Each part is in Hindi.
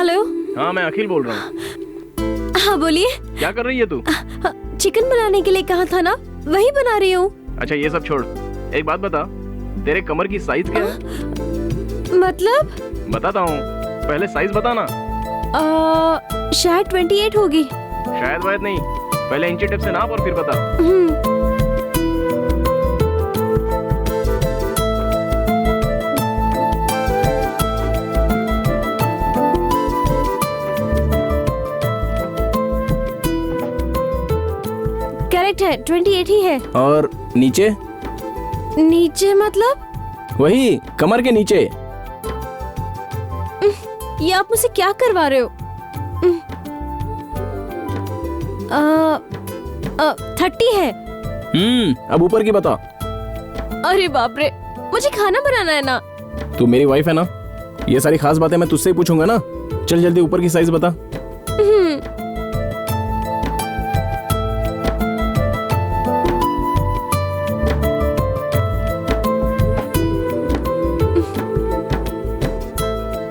हेलो। हाँ मैं अखिल बोल रहा हूँ। हाँ बोलिए। क्या कर रही है तू? चिकन बनाने के लिए कहा था ना, वही बना रही हूँ। अच्छा ये सब छोड़, एक बात बता, तेरे कमर की साइज क्या है? मतलब? बताता हूँ, पहले साइज बता ना। शायद 28 होगी। शायद वायद नहीं, पहले इंची टेप से नाप और फिर बता। करेक्ट है, 28 ही है। और नीचे? नीचे मतलब? वही कमर के नीचे। ये आप मुझसे क्या करवा रहे हो? 30 है। अब ऊपर की बता। अरे बाप रे, मुझे खाना बनाना है ना। तू मेरी वाइफ है ना, ये सारी खास बातें मैं तुझसे ही पूछूंगा ना। चल जल्दी ऊपर की साइज बता।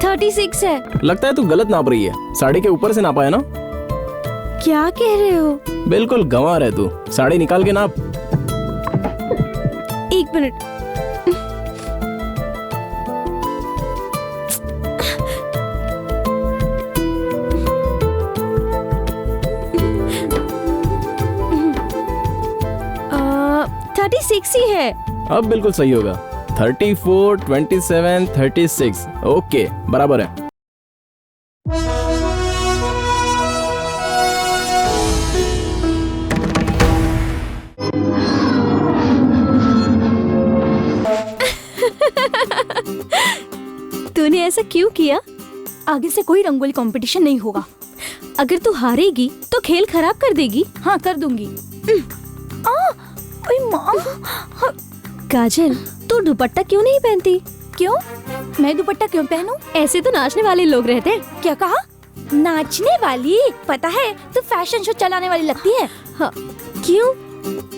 36 है। लगता है तू गलत नाप रही है, साड़ी के ऊपर से नापा है ना। क्या कह रहे हो? बिल्कुल गंवार है तू, साड़ी निकाल के नाप। 1 मिनट। आ, 36 ही है। अब बिल्कुल सही होगा। 34, 27, 36 ओके बराबर है। तूने ऐसा क्यों किया? आगे से कोई रंगोली कंपटीशन नहीं होगा। अगर तू हारेगी तो खेल खराब कर देगी। हाँ कर दूंगी। ओए माँ। काजल, तू दुपट्टा क्यों नहीं पहनती? क्यों? मैं दुपट्टा क्यों पहनूं? ऐसे तो नाचने वाले लोग रहते हैं। क्या कहा? नाचने वाली? पता है तू फैशन शो चलाने वाली लगती है। हाँ, क्यों?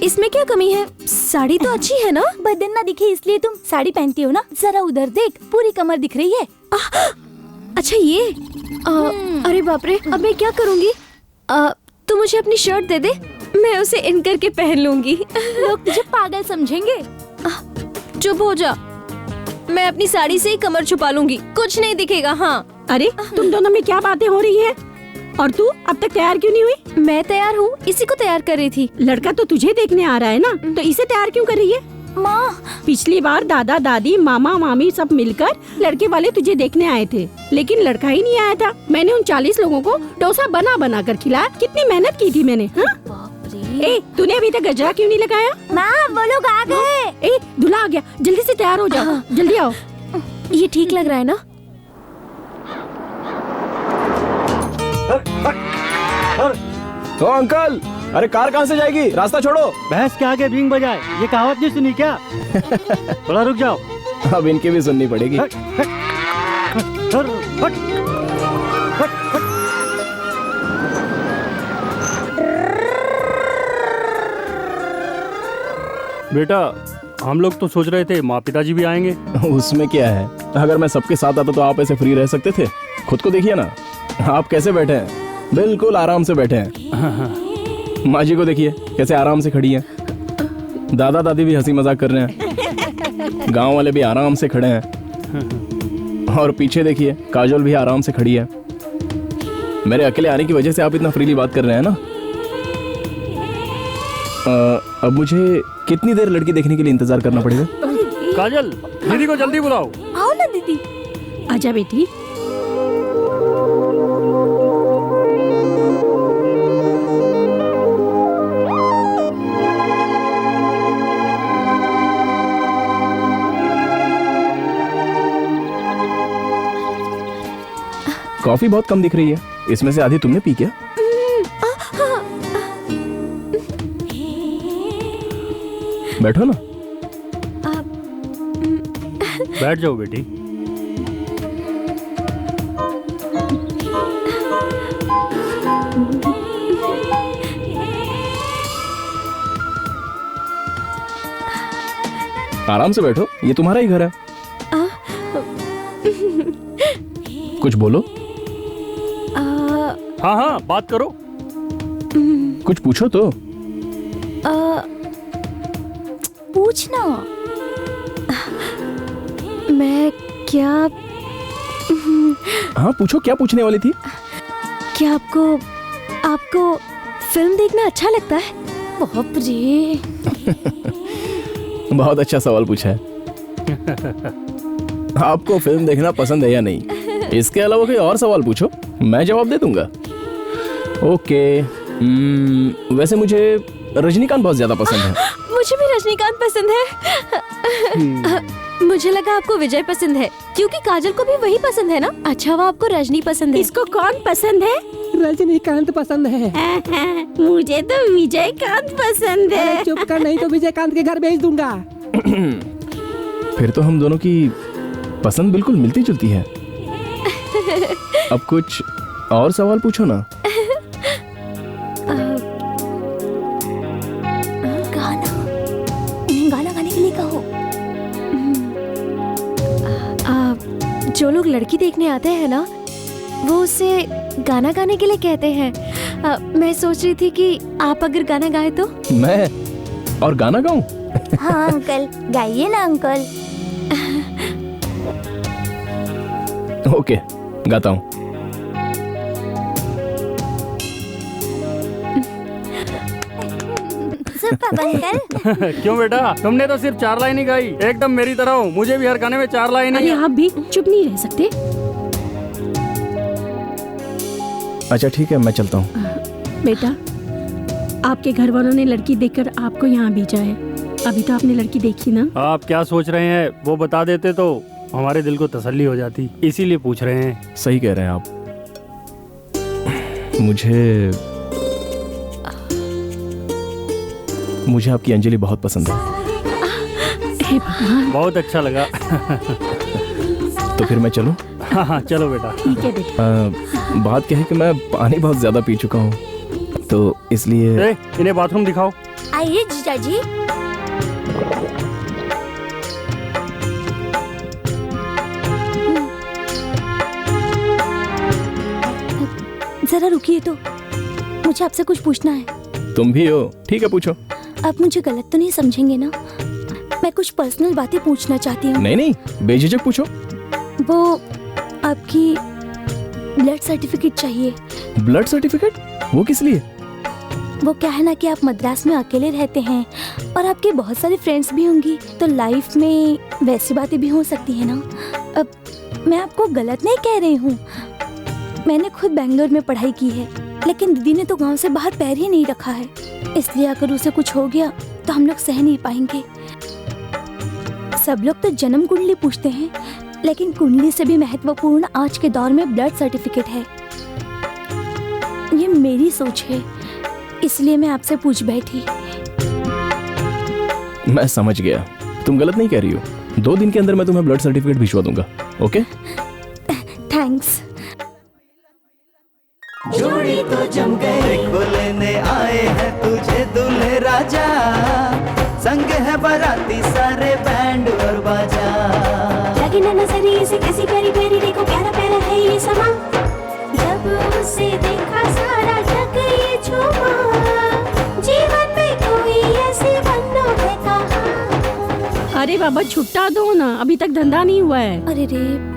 इसमें क्या कमी है? साड़ी तो अच्छी है ना। बदन ना दिखे इसलिए तुम साड़ी पहनती हो ना। जरा उधर देख, पूरी कमर दिख रही है। अच्छा ये अरे बाप रे, अब मैं क्या करूँगी? तू मुझे अपनी शर्ट दे दे, मैं उसे इन करके पहन लूंगी। लोग तुझे पागल समझेंगे। चुप हो जा, मैं अपनी साड़ी से ही कमर छुपा लूंगी, कुछ नहीं दिखेगा। हाँ। अरे तुम दोनों में क्या बातें हो रही है? और तू अब तक तैयार क्यों नहीं हुई? मैं तैयार हूँ, इसी को तैयार कर रही थी। लड़का तो तुझे देखने आ रहा है ना, तो इसे तैयार क्यों कर रही है? माँ, पिछली बार दादा दादी मामा मामी सब मिलकर लड़के वाले तुझे देखने आए थे, लेकिन लड़का ही नहीं आया था। मैंने उन 40 लोगों को डोसा बना बना कर खिलाया। कितनी मेहनत की थी मैंने। ए, तूने अभी तक गजरा क्यों नहीं लगाया? माँ वो लोग आ गए। ए, दूल्हा आ गया, जल्दी से तैयार हो जाओ। जल्दी आओ। ये ठीक लग रहा है ना? तो अंकल, अरे कार कहाँ से जाएगी? रास्ता छोड़ो। भैंस के आगे बींग बजाए, ये कहावत नहीं सुनी क्या? थोड़ा रुक जाओ। अब इनकी भी सुननी पड़ेगी। हट, हट, हट, हट, हट, हट। बेटा हम लोग तो सोच रहे थे माँ पिताजी भी आएंगे। उसमें क्या है, अगर मैं सबके साथ आता तो आप ऐसे फ्री रह सकते थे। खुद को देखिए ना, आप कैसे बैठे हैं, बिल्कुल आराम से बैठे हैं। माँ जी को देखिए कैसे आराम से खड़ी हैं। दादा दादी भी हंसी मजाक कर रहे हैं। गांव वाले भी आराम से खड़े हैं। और पीछे देखिए काजल भी आराम से खड़ी है। मेरे अकेले आने की वजह से आप इतना फ्रीली बात कर रहे हैं ना। अब मुझे कितनी देर लड़की देखने के लिए इंतजार करना पड़ेगा? काजल, दीदी को जल्दी बुलाओ। आओ ना दीदी। आजा बेटी। कॉफी बहुत कम दिख रही है, इसमें से आधी तुमने पी क्या? बैठो ना। बैठ जाओ बेटी। आराम से बैठो, ये तुम्हारा ही घर है। कुछ बोलो। हाँ हाँ, बात करो। कुछ पूछो तो। पूछना। मैं क्या हाँ पूछो, क्या पूछने वाली थी? क्या आपको फिल्म देखना अच्छा लगता है? बाप रे। बहुत अच्छा सवाल पूछा है। आपको फिल्म देखना पसंद है या नहीं? इसके अलावा कोई और सवाल पूछो, मैं जवाब दे दूंगा। ओके। वैसे मुझे रजनीकांत बहुत ज्यादा पसंद है। मुझे भी रजनीकांत पसंद है। मुझे लगा आपको विजय पसंद है, क्योंकि काजल को भी वही पसंद है ना। अच्छा, वो आपको रजनी पसंद है। इसको कौन पसंद है? रजनीकांत पसंद है। मुझे तो विजयकांत पसंद है। अरे चुप कर, नहीं तो विजयकांत के घर भेज दूंगा। फिर तो हम दोनों की पसंद बिल्कुल मिलती जुलती है। अब कुछ और सवाल पूछो ना। गाना गाने के लिए कहो। जो लोग लड़की देखने आते हैं ना, वो उसे गाना गाने के लिए कहते हैं। मैं सोच रही थी कि आप अगर गाना गाए तो। मैं और गाना गाऊं? हाँ अंकल, गाइए ना अंकल। ओके, गाता हूँ। अंकल। क्यों बेटा, तुमने तो सिर्फ 4 लाइन ही गाई, एकदम मेरी तरह हो। मुझे भी हर गाने में 4 लाइन अरे ही। आप भी चुप नहीं रह सकते? अच्छा ठीक है, मैं चलता हूँ। बेटा, आपके घर वालों ने लड़की देखकर आपको यहाँ भेजा है। अभी तो आपने लड़की देखी ना? आप क्या सोच रहे हैं, वो बता देते तो हमारे दिल को तसल्ली हो जाती, इसीलिए पूछ रहे हैं। सही कह रहे हैं आप। मुझे आपकी अंजलि बहुत पसंद है। हे भगवान। बहुत अच्छा लगा। तो फिर मैं चलूं? हाँ हाँ, चलो बेटा। ठीक है बेटा। बात क्या है कि मैं पानी बहुत ज्यादा पी चुका हूँ, तो इसलिए। इन्हें बाथरूम दिखाओ। आइए जीजा जी। जरा रुकिए तो, मुझे आपसे कुछ पूछना है। तुम भी हो? ठीक है, पूछो। आप मुझे गलत तो नहीं समझेंगे ना? मैं कुछ पर्सनल बातें पूछना चाहती हूँ। नहीं नहीं, बेझिझक पूछो। वो आपकी ब्लड सर्टिफिकेट चाहिए। Blood certificate? वो किस लिए? वो क्या है ना कि आप मद्रास में अकेले रहते हैं और आपके बहुत सारे फ्रेंड्स भी होंगी, तो लाइफ में वैसी बातें भी हो सकती है ना। अब मैं आपको गलत नहीं कह रही हूँ, मैंने खुद बेंगलोर में पढ़ाई की है, लेकिन दीदी ने तो गांव से बाहर पैर ही नहीं रखा है। इसलिए अगर उसे कुछ हो गया तो हम लोग सह नहीं पाएंगे। सब लोग तो जन्म कुंडली पूछते हैं, लेकिन कुंडली से भी महत्वपूर्ण आज के दौर में ब्लड सर्टिफिकेट है। ये मेरी सोच है, इसलिए मैं आपसे पूछ बैठी। मैं समझ गया, तुम गलत नहीं कह रही हो। 2 दिन के अंदर मैं तुम्हें ब्लड सर्टिफिकेट भिजवा दूंगा। ओके? थैंक्स। जोड़ी तो जम गए, लेने आए हैं तुझे दूल्हे राजा, संग है बाराती सारे बैंड और बाजा। लगी ना नजरी इसे कैसी प्यारी प्यारी, देखो प्यारा प्यारा है ये समा। जब उसे देखा सारा जग ये झूमा, जीवन में कोई ऐसी बनो है कहा। अरे बाबा छुट्टा दो ना, अभी तक धंधा नहीं हुआ है। अरे रे।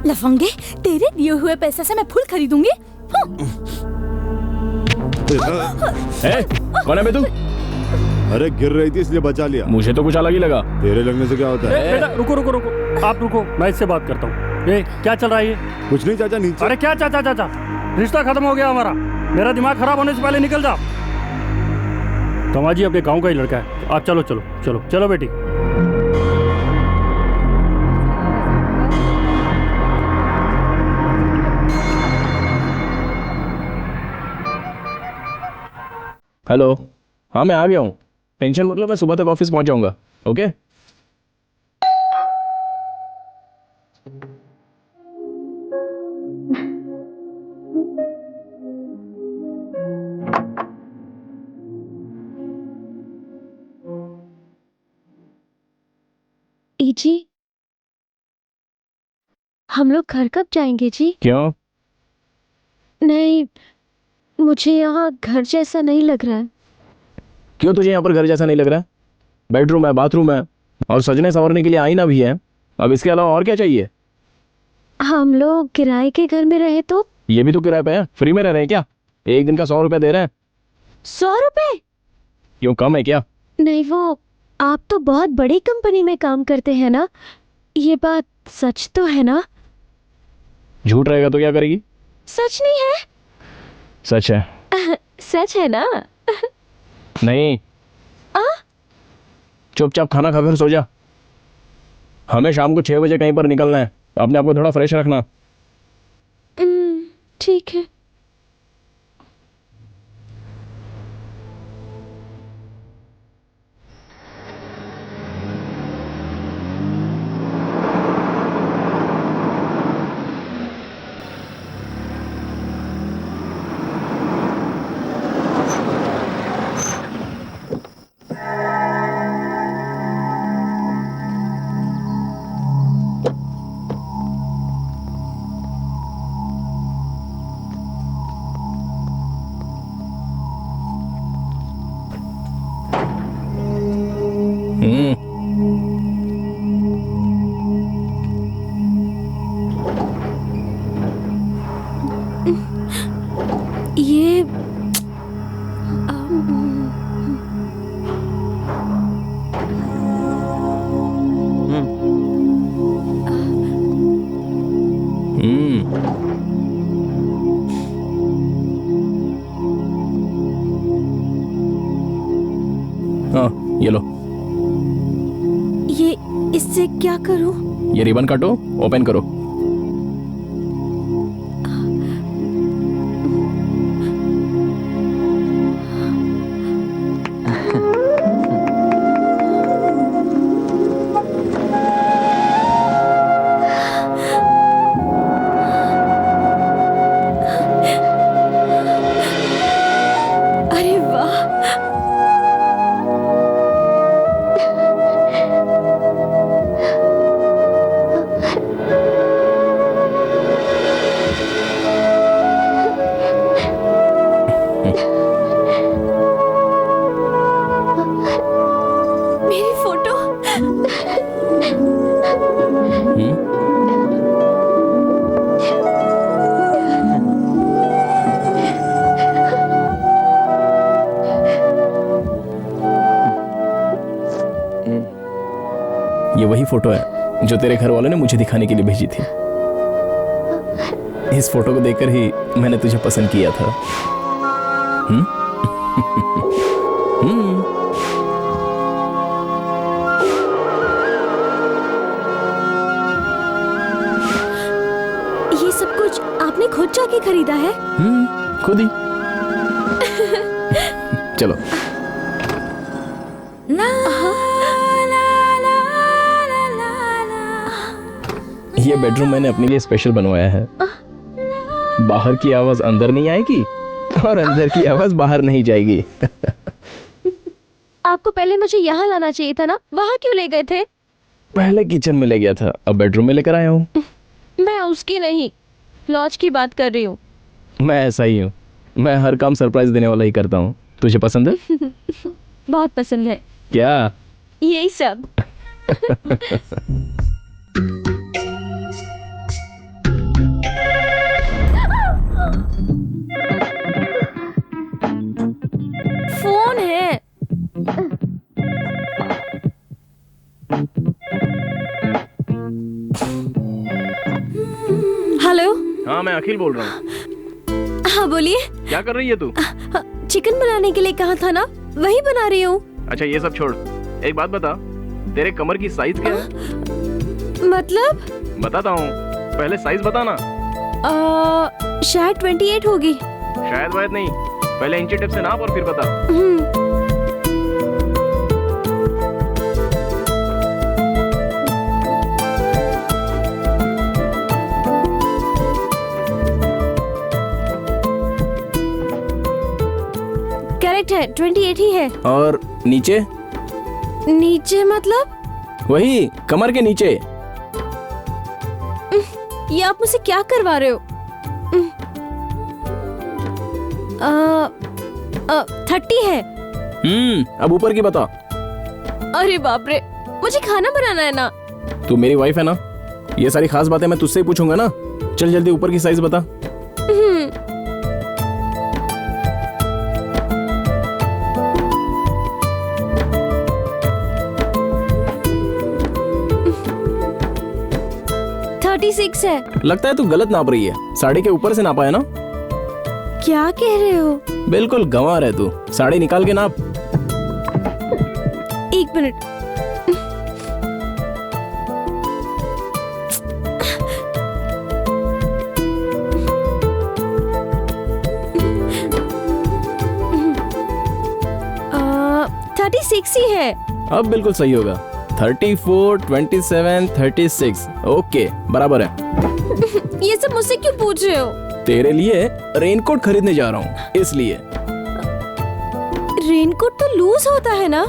लफंगे, तेरे दिए हुए पैसे से मैं फूल खरीदूंगी। ए, कौन है बे तू? अरे गिर रही थी इसलिए बचा लिया। मुझे तो कुछ अलग ही लगा। तेरे लगने से क्या होता है? बेटा रुको रुको रुको, आप रुको, मैं इससे बात करता हूँ। ये क्या चल रहा है ये? कुछ नहीं चाचा, नीचे। अरे क्या चाचा चाचा, रिश्ता खत्म हो गया हमारा। मेरा दिमाग खराब होने से पहले निकल जाओ। कमाजी अपने गांव का ही लड़का है। आप चलो चलो चलो चलो बेटी। हेलो। हाँ मैं आ गया हूँ। टेंशन मत लो, मैं सुबह तक ऑफिस पहुंच जाऊंगा। ओके? जी हम लोग घर कब जाएंगे जी? क्यों? नहीं, मुझे यहाँ घर जैसा नहीं लग रहा है। क्यों तुझे यहाँ पर घर जैसा नहीं लग रहा? बेडरूम है, बाथरूम है और सजने संवरने के लिए आईना भी है। अब इसके अलावा और क्या चाहिए? हम लोग किराए के घर में रहे तो? ये भी तो किराए पे है, फ्री में रह रहे हैं क्या? एक दिन का 100 रुपया दे रहे हैं। 100 रुपए? क्यों, कम है क्या? नहीं, वो आप तो बहुत बड़ी कंपनी में काम करते हैं ना, ये बात सच तो है ना? झूठ रहेगा तो क्या करेगी? सच नहीं है? सच है। सच है ना? नहीं। चुपचाप खाना खा फिर सो जा। हमें शाम को 6 बजे कहीं पर निकलना है, अपने आप को थोड़ा फ्रेश रखना। ठीक है। ये हाँ, ये लो। ये इससे क्या करूं? ये रिबन काटो, ओपन करो। अरे वाह, मेरी फोटो। ये वही फोटो है जो तेरे घर वालों ने मुझे दिखाने के लिए भेजी थी। इस फोटो को देखकर ही मैंने तुझे पसंद किया था। ये सब कुछ आपने खुद जाके खरीदा है? खुद ही। चलो। ये बेडरूम मैंने अपने लिए स्पेशल बनवाया है। बाहर की आवाज अंदर नहीं आएगी और अंदर की आवाज बाहर नहीं जाएगी। आपको पहले मुझे यहाँ लाना चाहिए था ना, वहाँ क्यों ले गए थे? पहले किचन में ले गया था, अब बेडरूम में लेकर आया हूँ। मैं उसकी नहीं, लॉज की बात कर रही हूँ। मैं ऐसा ही हूँ, मैं हर काम सरप्राइज देने वाला ही करता हूँ। तुझे पसंद है? बहुत पसंद है। क्या? यही सब। फोन है। हेलो। हाँ, मैं अखिल बोल रहा हूँ। हाँ बोलिए। क्या कर रही है तू? चिकन बनाने के लिए कहा था ना, वही बना रही हूँ। अच्छा ये सब छोड़, एक बात बता, तेरे कमर की साइज क्या है? मतलब? बताता हूँ, पहले साइज बताना। शायद 28 होगी। शायद वायद नहीं, पहले इंची टेप से नाप और फिर बता। करेक्ट है, 28 ही है। और नीचे? नीचे मतलब? वही कमर के नीचे। ये आप मुझसे क्या करवा रहे हो? 30 है। अब ऊपर की बता। अरे बाप रे, मुझे खाना बनाना है ना। तू मेरी वाइफ है ना, ये सारी खास बातें मैं तुझसे ही पूछूंगा ना। चल जल्दी ऊपर की साइज बता। हम्म, 36 है। लगता है तू गलत नाप रही है, साड़ी के ऊपर से नापा है ना। क्या कह रहे हो? बिल्कुल गंवार है तू, साड़ी निकाल के नाप। 1 मिनट। आ, 36 ही है। अब बिल्कुल सही होगा। 34, 27, 36 ओके बराबर है। ये सब मुझसे क्यों पूछ रहे हो? तेरे लिए रेनकोट खरीदने जा रहा हूँ इसलिए। रेनकोट तो लूज होता है ना।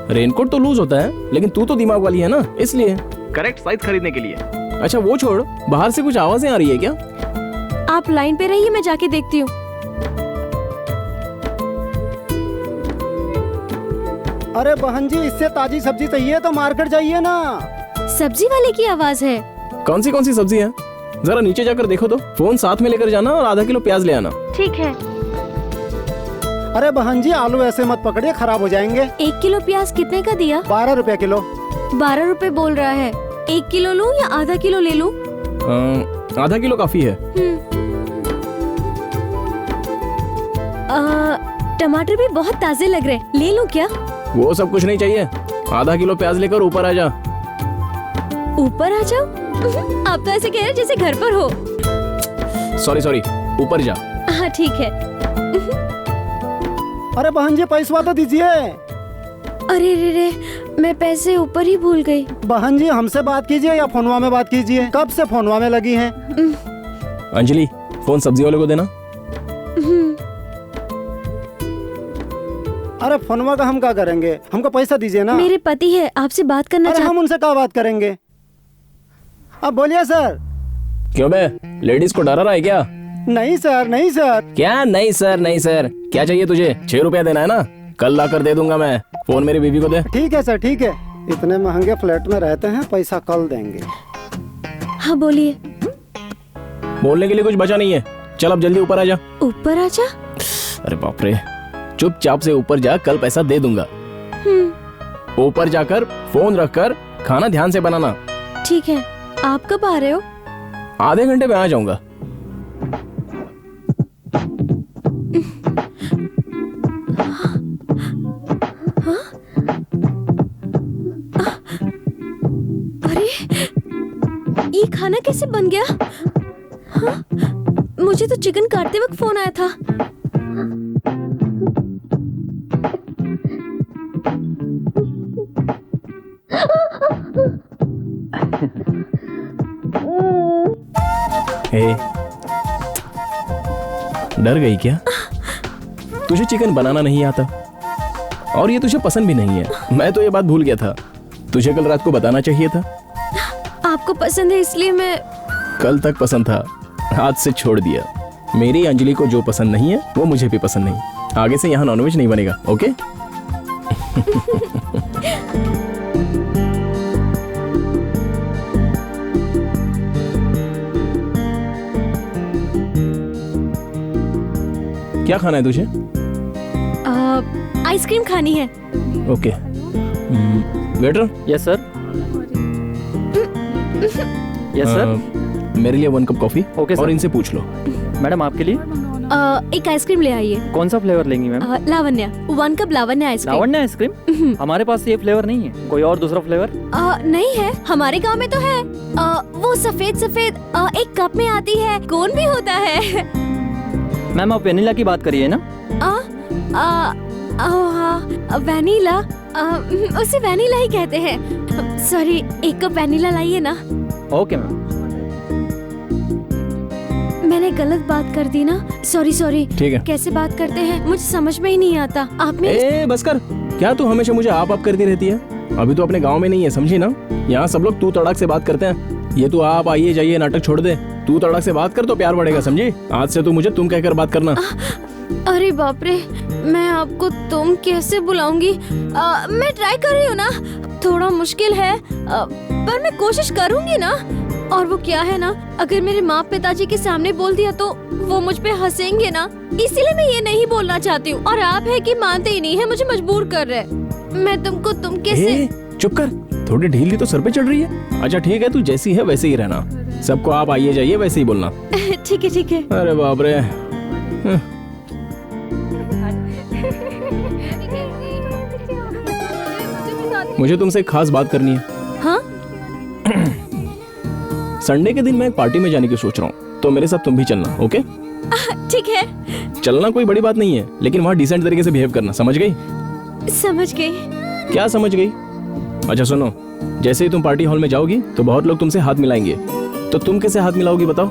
रेनकोट तो लूज होता है, लेकिन तू तो दिमाग वाली है ना, इसलिए करेक्ट साइज खरीदने के लिए। अच्छा वो छोड़, बाहर से कुछ आवाजें आ रही है क्या? आप लाइन पे रहिए, मैं जाके देखती हूँ। अरे बहन जी, इससे ताजी सब्जी चाहिए तो मार्केट जाइए ना। सब्जी वाले की आवाज है। कौन सी सब्जी है? जरा नीचे जाकर देखो तो। फोन साथ में लेकर जाना और आधा किलो प्याज ले आना। ठीक है। अरे बहन जी, आलू ऐसे मत पकड़िए, खराब हो जाएंगे। 1 किलो प्याज कितने का दिया? 12 रुपए किलो। 12 रुपए बोल रहा है। 1 किलो लूं या आधा किलो ले लूं? आधा किलो काफी है। टमाटर भी बहुत ताजे लग रहे, ले लूं क्या? वो सब कुछ नहीं चाहिए, आधा किलो प्याज लेकर ऊपर आ जा। ऊपर आ जाओ? आप तो ऐसे कह रहे जैसे घर पर हो। सॉरी ऊपर जा। हाँ ठीक है। अरे बहन जी, पैसा तो दीजिए। अरे रे, मैं पैसे ऊपर ही भूल गई। बहन जी, हमसे बात कीजिए या फोनवा में बात कीजिए। कब से फोनवा में लगी हैं? अंजलि, फोन सब्जी वाले को देना। अरे फोनवा का हम क्या करेंगे, हमको पैसा दीजिए ना। मेरे पति है, आपसे बात करना अरे हम उनसे क्या बात करेंगे? अब बोलिए सर। क्यों बे, लेडीज को डरा रहा है क्या? नहीं सर, नहीं सर। क्या नहीं सर? क्या चाहिए तुझे? 6 रुपया देना है ना, कल लाकर दे दूंगा मैं। फोन मेरी बीवी को दे। ठीक है सर, ठीक है। इतने महंगे फ्लैट में रहते हैं, पैसा कल देंगे। हाँ बोलिए। बोलने के लिए कुछ बचा नहीं है, चल अब जल्दी ऊपर आ जा। ऊपर आ जा? अरे बाप रे, चुपचाप से ऊपर जा, कल पैसा दे दूंगा। ऊपर जाकर फोन रखकर खाना ध्यान से बनाना। ठीक है। आप कब आ रहे हो? आधे घंटे में आ जाऊंगा। अरे ये खाना कैसे बन गया? हाँ? मुझे तो चिकन काटते वक्त फोन आया था। हे, डर गई क्या? तुझे चिकन बनाना नहीं आता और ये तुझे पसंद भी नहीं है। मैं तो ये बात भूल गया था, तुझे कल रात को बताना चाहिए था। आपको पसंद है इसलिए मैं। कल तक पसंद था, आज से छोड़ दिया। मेरी अंजलि को जो पसंद नहीं है वो मुझे भी पसंद नहीं। आगे से यहाँ नॉनवेज नहीं बनेगा, ओके? क्या खाना है तुझे? आइसक्रीम खानी है। Okay. Waiter. Yes sir. Yes sir. मेरे लिए 1 कप कॉफी। Okay sir. और इनसे पूछ लो। मैडम आपके लिए? एक आइसक्रीम ले आइए। कौन सा फ्लेवर लेंगी मैम? लावण्य। 1 कप लावण्य आइसक्रीम। लावण्य आइसक्रीम? हमारे पास ये फ्लेवर नहीं है, कोई और दूसरा फ्लेवर? नहीं है, हमारे गांव में तो है। वो सफेद एक कप में आती है, कौन भी होता है। मैम आप वेनिला की बात करिए ना? वैनिला, उसे वैनिला ही कहते हैं। सॉरी, 1 कप वैनिला लाइए ना। Okay ma'am. मैंने गलत बात कर दी ना, सॉरी। ठीक है। कैसे बात करते हैं मुझे समझ में ही नहीं आता। आप में बस कर, क्या तू हमेशा मुझे आप करती रहती है? अभी तो अपने गांव में नहीं है, समझी ना? यहाँ सब लोग तू तड़ाक से बात करते हैं। ये तू आप आइए जाइए नाटक छोड़ दे। तू तड़क से बात कर तो प्यार बढ़ेगा, समझी? आज से तू मुझे तुम कहकर बात करना। अरे बाप रे, मैं आपको तुम कैसे बुलाऊंगी? मैं ट्राई कर रही हूँ ना, थोड़ा मुश्किल है पर मैं कोशिश करूंगी ना। और वो क्या है ना, अगर मेरे माँ पिताजी के सामने बोल दिया तो वो मुझ पे हंसेंगे ना, इसीलिए मैं ये नहीं बोलना चाहती हूँ। और आप है कि मानते ही नहीं है, मुझे मजबूर कर रहे। मैं तुमको तुम कैसे? चुप कर, थोड़ी ढील तो सर पे चढ़ रही है। अच्छा ठीक है, तू जैसी है वैसे ही रहना, सबको आप आइए जाइए वैसे ही बोलना। ठीक है ठीक है। अरे बाप रे, मुझे तुमसे एक खास बात करनी है। हाँ? संडे के दिन मैं एक पार्टी में जाने की सोच रहा हूँ, तो मेरे साथ तुम भी चलना, ओके? ठीक है। चलना कोई बड़ी बात नहीं है, लेकिन वहाँ डिसेंट तरीके से बिहेव करना, समझ गई? समझ गई। क्या समझ गई? अच्छा सुनो, जैसे ही तुम पार्टी हॉल में जाओगी तो बहुत लोग तुमसे हाथ मिलाएंगे, तो तुम कैसे हाथ मिलाओगी बताओ?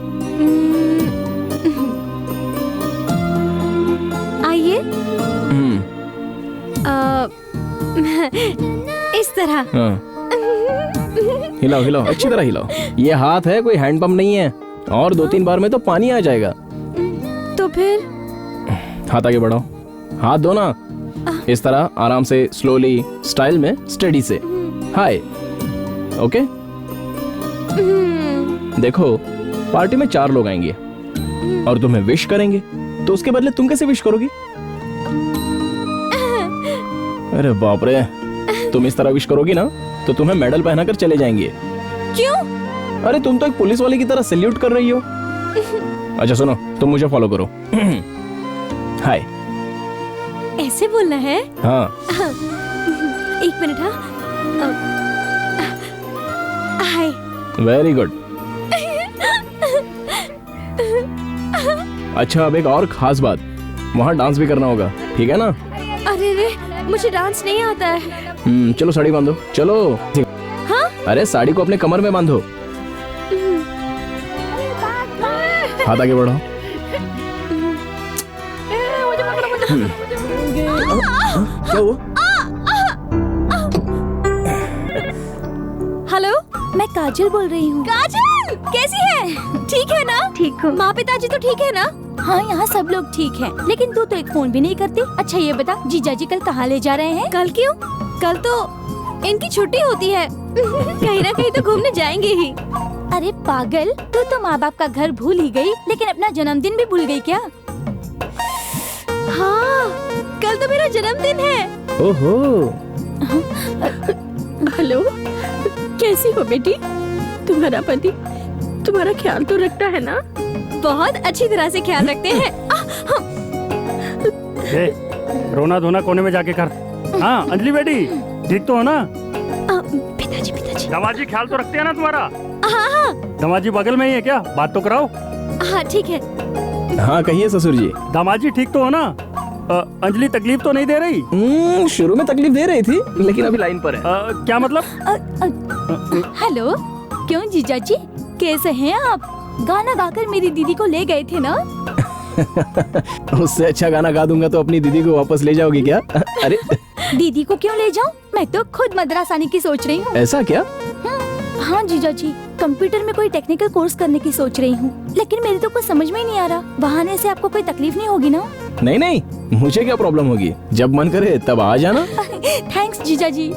आइए। इस तरह। हाँ। हिलाओ हिलाओ, अच्छी तरह हिलाओ। ये हाथ है, कोई हैंड पंप नहीं है, और 2-3 बार में तो पानी आ जाएगा। तो फिर? हाथ आगे बढ़ाओ, हाथ दो ना, इस तरह आराम से, स्लोली, स्टाइल में, स्टेडी से। हाय, ओके? देखो, पार्टी में 4 लोग आएंगे और तुम्हें विश करेंगे, तो उसके बदले तुम कैसे विश करोगी? अरे बाप रे, तुम इस तरह विश करोगी ना तो तुम्हें मेडल पहनाकर चले जाएंगे। क्यों? अरे तुम तो एक पुलिस वाले की तरह सैल्यूट कर रही हो। अच्छा सुनो, तुम मुझे फॉलो करो। हाय। ऐसे बोलना है? हाँ। 1 मिनट। हाँ, हाय। Very good. अच्छा अब एक और खास बात, वहाँ डांस भी करना होगा, ठीक है ना? अरे रे, मुझे डांस नहीं आता है। चलो साड़ी बांधो, चलो। हाँ? अरे साड़ी को अपने कमर में बांधो। हाथ आगे बढ़ाओ। क्या हुआ? हेलो, मैं काजल बोल रही हूँ। काजल, कैसी है? ठीक है ना? ठीक हूँ। माँ पिताजी तो ठीक है ना? हाँ, यहाँ सब लोग ठीक हैं। लेकिन तू तो एक फोन भी नहीं करती। अच्छा ये बता, जीजा जी कल कहाँ ले जा रहे हैं? कल क्यों? कल तो इनकी छुट्टी होती है। कहीं ना कहीं तो घूमने जाएंगे ही। अरे पागल, तू तो माँ बाप का घर भूल ही गई, लेकिन अपना जन्मदिन भी भूल गई क्या? हाँ, कल तो मेरा जन्मदिन है। ओहो। हेलो, कैसी हो बेटी? तुम्हारा पति तुम्हारा ख्याल तो रखता है ना? बहुत अच्छी तरह से ख्याल रखते हैं। रोना धोना कोने में जाके कर। हाँ अंजलि बेटी, ठीक तो हो ना? पिताजी पिताजी। दमाजी ख्याल तो रखते हैं ना तुम्हारा? हाँ हाँ। दमाजी बगल में ही है क्या? बात तो कराओ। हाँ ठीक है। हाँ कहिए ससुर जी। दामाजी ठीक तो हो ना? अंजलि तकलीफ तो नहीं दे रही? शुरू में तकलीफ दे रही थी, लेकिन अभी लाइन पर है। क्या मतलब? हेलो, क्यों जीजा जी, कैसे हैं आप? गाना गाकर मेरी दीदी को ले गए थे ना? उससे अच्छा गाना गा दूंगा तो अपनी दीदी को वापस ले जाओगी क्या? अरे दीदी को क्यों ले जाऊं? मैं तो खुद मद्रास आने की सोच रही हूँ। ऐसा क्या? हाँ जीजा जी, कंप्यूटर में कोई टेक्निकल कोर्स करने की सोच रही हूँ, लेकिन मेरे तो कुछ समझ में ही नहीं आ रहा। वहाँ आने से आपको कोई तकलीफ नहीं होगी ना? नहीं नहीं, मुझे क्या प्रॉब्लम होगी, जब मन करे तब आ जाना। थैंक्स जीजा जी।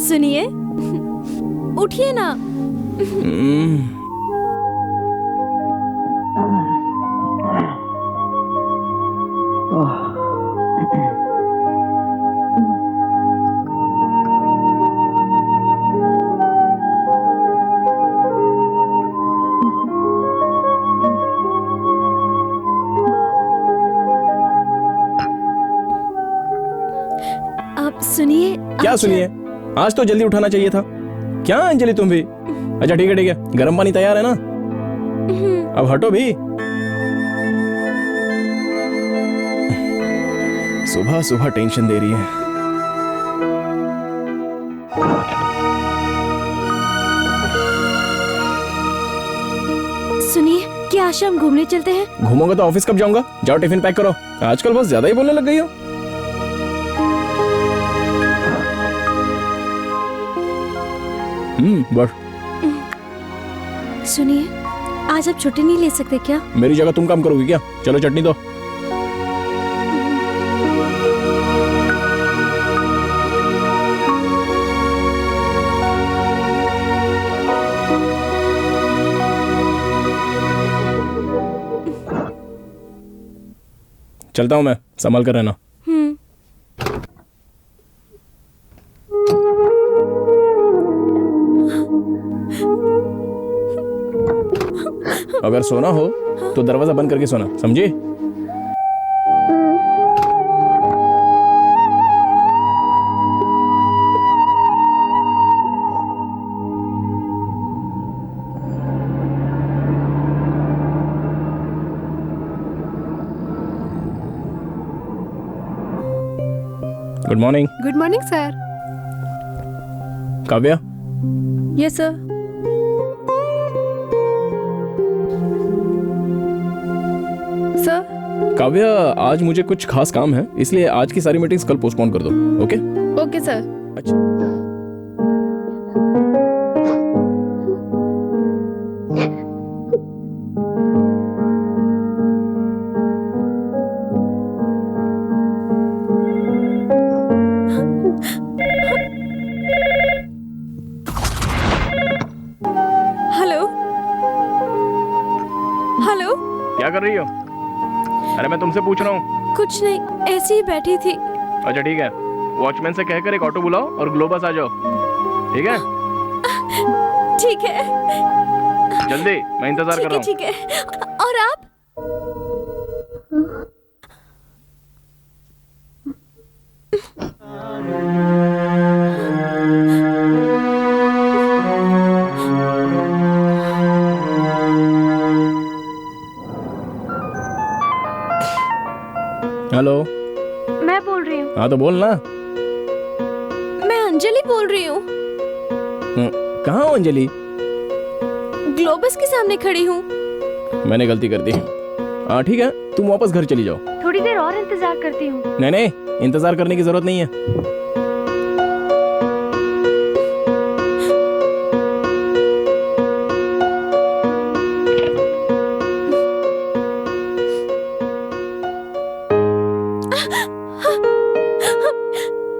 सुनिए, उठिए ना। आप सुनिए। क्या सुनिए? आज तो जल्दी उठाना चाहिए था। क्या अंजलि तुम भी? अच्छा ठीक है, गर्म पानी तैयार है ना? अब हटो भी। सुबह सुबह टेंशन दे रही है। सुनिए, क्या आज शाम घूमने चलते हैं? घूमोगे तो ऑफिस कब जाऊंगा? जाओ टिफिन पैक करो। आजकल बहुत ज्यादा ही बोलने लग गई हो। बस। सुनिए, आज आप छुट्टी नहीं ले सकते क्या? मेरी जगह तुम काम करोगी क्या? चलो चटनी दो। चलता हूँ मैं, संभाल कर रहना। अगर सोना हो तो दरवाजा बंद करके सोना, समझे? Good morning. Good morning sir. Kavya. Yes sir. Sir. Kavya, आज मुझे कुछ खास काम है, इसलिए आज की सारी मीटिंग्स कल पोस्टपोन कर दो। ओके? Okay sir. अच्छा। Hello hello. क्या कर रही हो? अरे मैं तुमसे पूछ रहा हूँ। कुछ नहीं, ऐसे ही बैठी थी। अच्छा ठीक है, वॉचमैन से कहकर एक ऑटो बुलाओ और ग्लोबस आ जाओ। ठीक है? ठीक है। जल्दी, मैं इंतजार कर रहा हूँ। ठीक है। और आप? हेलो। मैं बोल रही हूँ। हाँ तो बोल ना। मैं अंजलि बोल रही हूँ। कहाँ हो अंजलि? ग्लोबस के सामने खड़ी हूँ। मैंने गलती कर दी। हाँ ठीक है, तुम वापस घर चली जाओ। थोड़ी देर और इंतजार करती हूँ। नहीं नहीं, इंतजार करने की जरूरत नहीं है।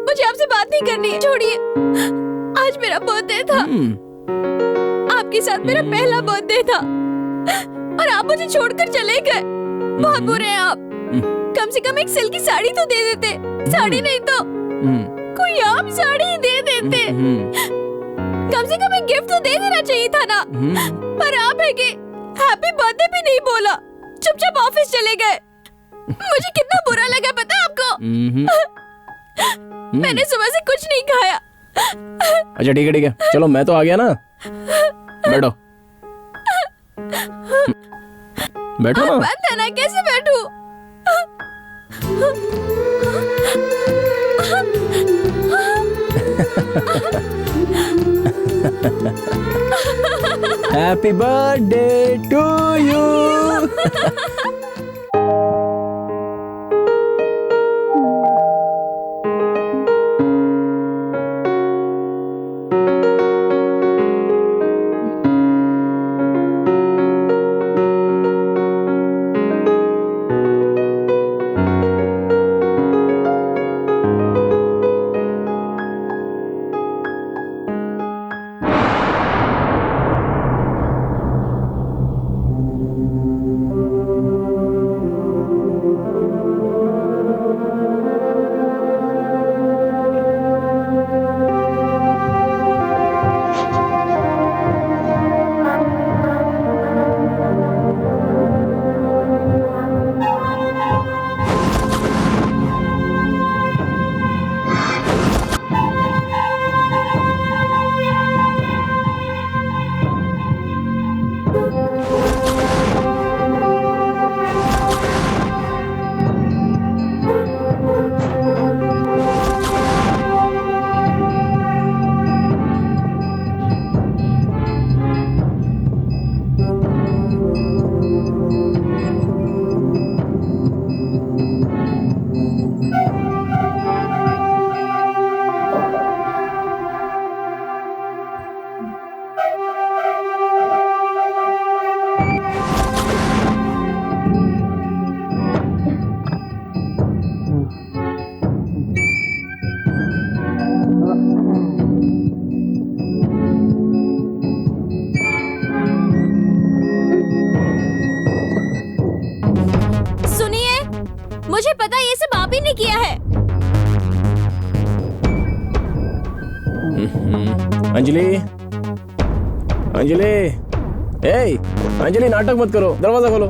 मुझे आपसे बात नहीं करनी है, छोड़िए। आज मेरा बर्थडे था। आपके साथ मेरा पहला बर्थडे था और आप मुझे छोड़कर चले गए। बहुत बुरे हैं आप। कम से कम एक सिल्क की साड़ी तो दे देते। साड़ी नहीं तो कोई आप साड़ी दे देते। कम से कम एक गिफ्ट तो दे देना चाहिए था ना। पर आप है कि हैप्पी बर्थडे भी नहीं बोला, चुपचाप ऑफिस चले गए। मुझे कितना बुरा लगा पता है आपको? मैंने सुबह से कुछ नहीं खाया। अच्छा ठीक है, चलो मैं तो आ गया ना। बैठो बैठो ना। बंद है ना, कैसे बैठूं? Happy birthday to you. मुझे पता है ये सब आप ही ने किया है। अंजलि, अंजलि, ए, अंजलि नाटक मत करो, दरवाजा खोलो।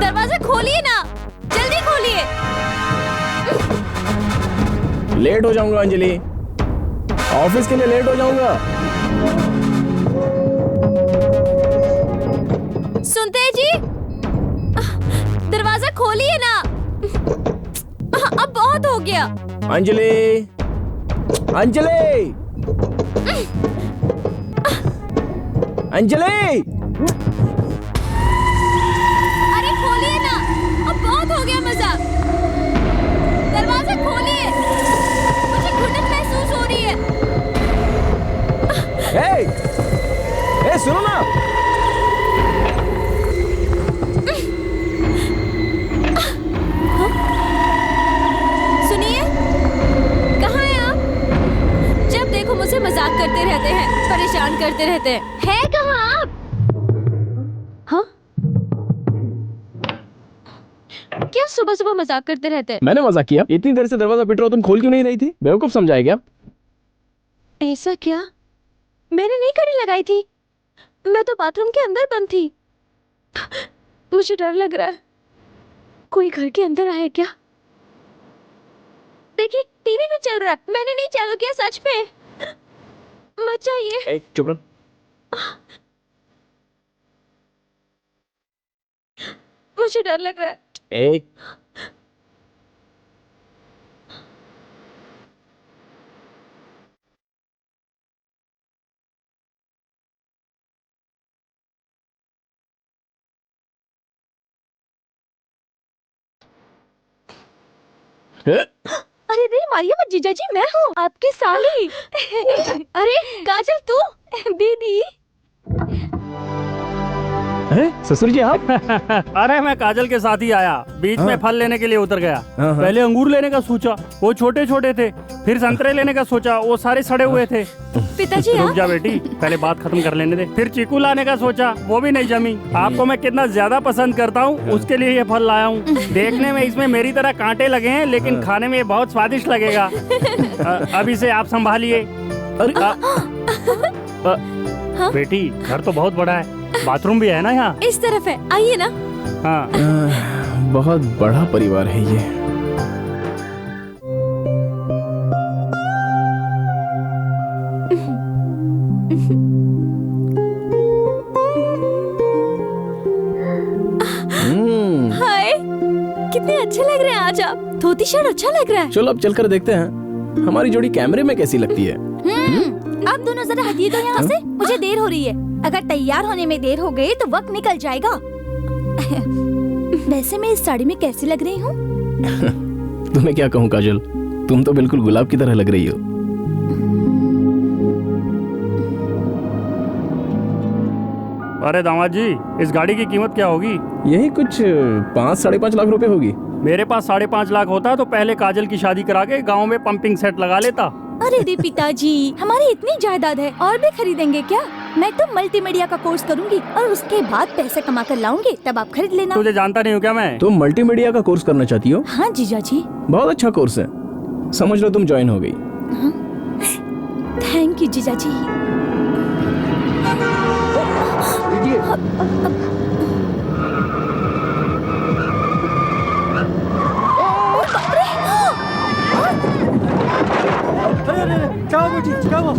दरवाजा खोलिए ना, जल्दी खोलिए। लेट हो जाऊंगा अंजलि, ऑफिस के लिए लेट हो जाऊंगा। सुनते हैं जी? दरवाजा खोलिए ना। अब बहुत हो गया। अंजलि, अंजलि, अंजलि, अरे खोलिए ना, अब बहुत हो गया मजाक। दरवाजा खोलिए, मुझे घुटन महसूस हो रही है। ए, सुनो ना। सुनिए, कहाँ हैं आप? जब देखो मुझसे मजाक करते रहते हैं, परेशान करते रहते हैं। है कहाँ आप? हाँ? क्या सुबह सुबह मजाक करते रहते हैं? मैंने मजाक किया? इतनी देर से दरवाजा पिट रहा हो, तुम खोल क्यों नहीं रही थी? बेवकूफ समझाए क्या? ऐसा क्या? मैंने नहीं कड़ी लगाई थी, मैं तो बाथरूम के अंदर बंद थी। मुझे डर लग रहा है, कोई घर के अंदर आया क्या? देखिए टीवी में चल रहा है, मैंने नहीं चालू किया, सच में। मत जाइए। चुप रह। मुझे डर लग रहा है। अरे रे मारिया मत जीजा जी, मैं हूँ आपकी साली। अरे काजल तू? दीदी। ससुर जी आप? अरे मैं काजल के साथ ही आया, बीच में फल लेने के लिए उतर गया। पहले अंगूर लेने का सोचा, वो छोटे छोटे थे। फिर संतरे लेने का सोचा, वो सारे सड़े हुए थे। पिताजी रुक जा बेटी, पहले बात खत्म कर लेने दे। फिर चीकू लाने का सोचा, वो भी नहीं जमी। आपको मैं कितना ज्यादा पसंद करता हूँ, उसके लिए ये फल लाया हूँ। देखने में इसमें मेरी तरह कांटे लगे हैं, लेकिन खाने में ये बहुत स्वादिष्ट लगेगा। अब इसे आप संभालिए। बेटी घर तो बहुत बड़ा है, बाथरूम भी है ना यहाँ? इस तरफ है, आइए ना। हाँ। बहुत बड़ा परिवार है ये। हाय, कितने अच्छे लग रहे हैं आज आप। धोती शर्ट अच्छा लग रहा है। चलो अब चलकर देखते हैं हमारी जोड़ी कैमरे में कैसी लगती है। आप दोनों जरा हटिए तो यहाँ से, मुझे देर हो रही है। अगर तैयार होने में देर हो गई तो वक्त निकल जाएगा। वैसे मैं इस साड़ी में कैसी लग रही हूँ? तुम्हें क्या कहूँ काजल, तुम तो बिल्कुल गुलाब की तरह लग रही हो। अरे दामाद जी, इस गाड़ी की कीमत क्या होगी? यही कुछ 5-5.5 लाख रुपए होगी। मेरे पास 5.5 लाख होता तो पहले काजल की शादी करा के गाँव में पंपिंग सेट लगा लेता। अरे रे पिताजी, हमारी इतनी जायदाद है, और भी खरीदेंगे क्या? मैं तो मल्टीमीडिया का कोर्स करूंगी और उसके बाद पैसे कमा कर लाऊंगी, तब आप खरीद लेना। तुझे जानता नहीं हूँ क्या मैं? तुम मल्टीमीडिया का कोर्स करना चाहती हो? हाँ जीजा जी। बहुत अच्छा कोर्स है, समझ लो तुम ज्वाइन हो गई। थैंक यू जीजा जी। क्या हुआ बेटी, क्या हुआ?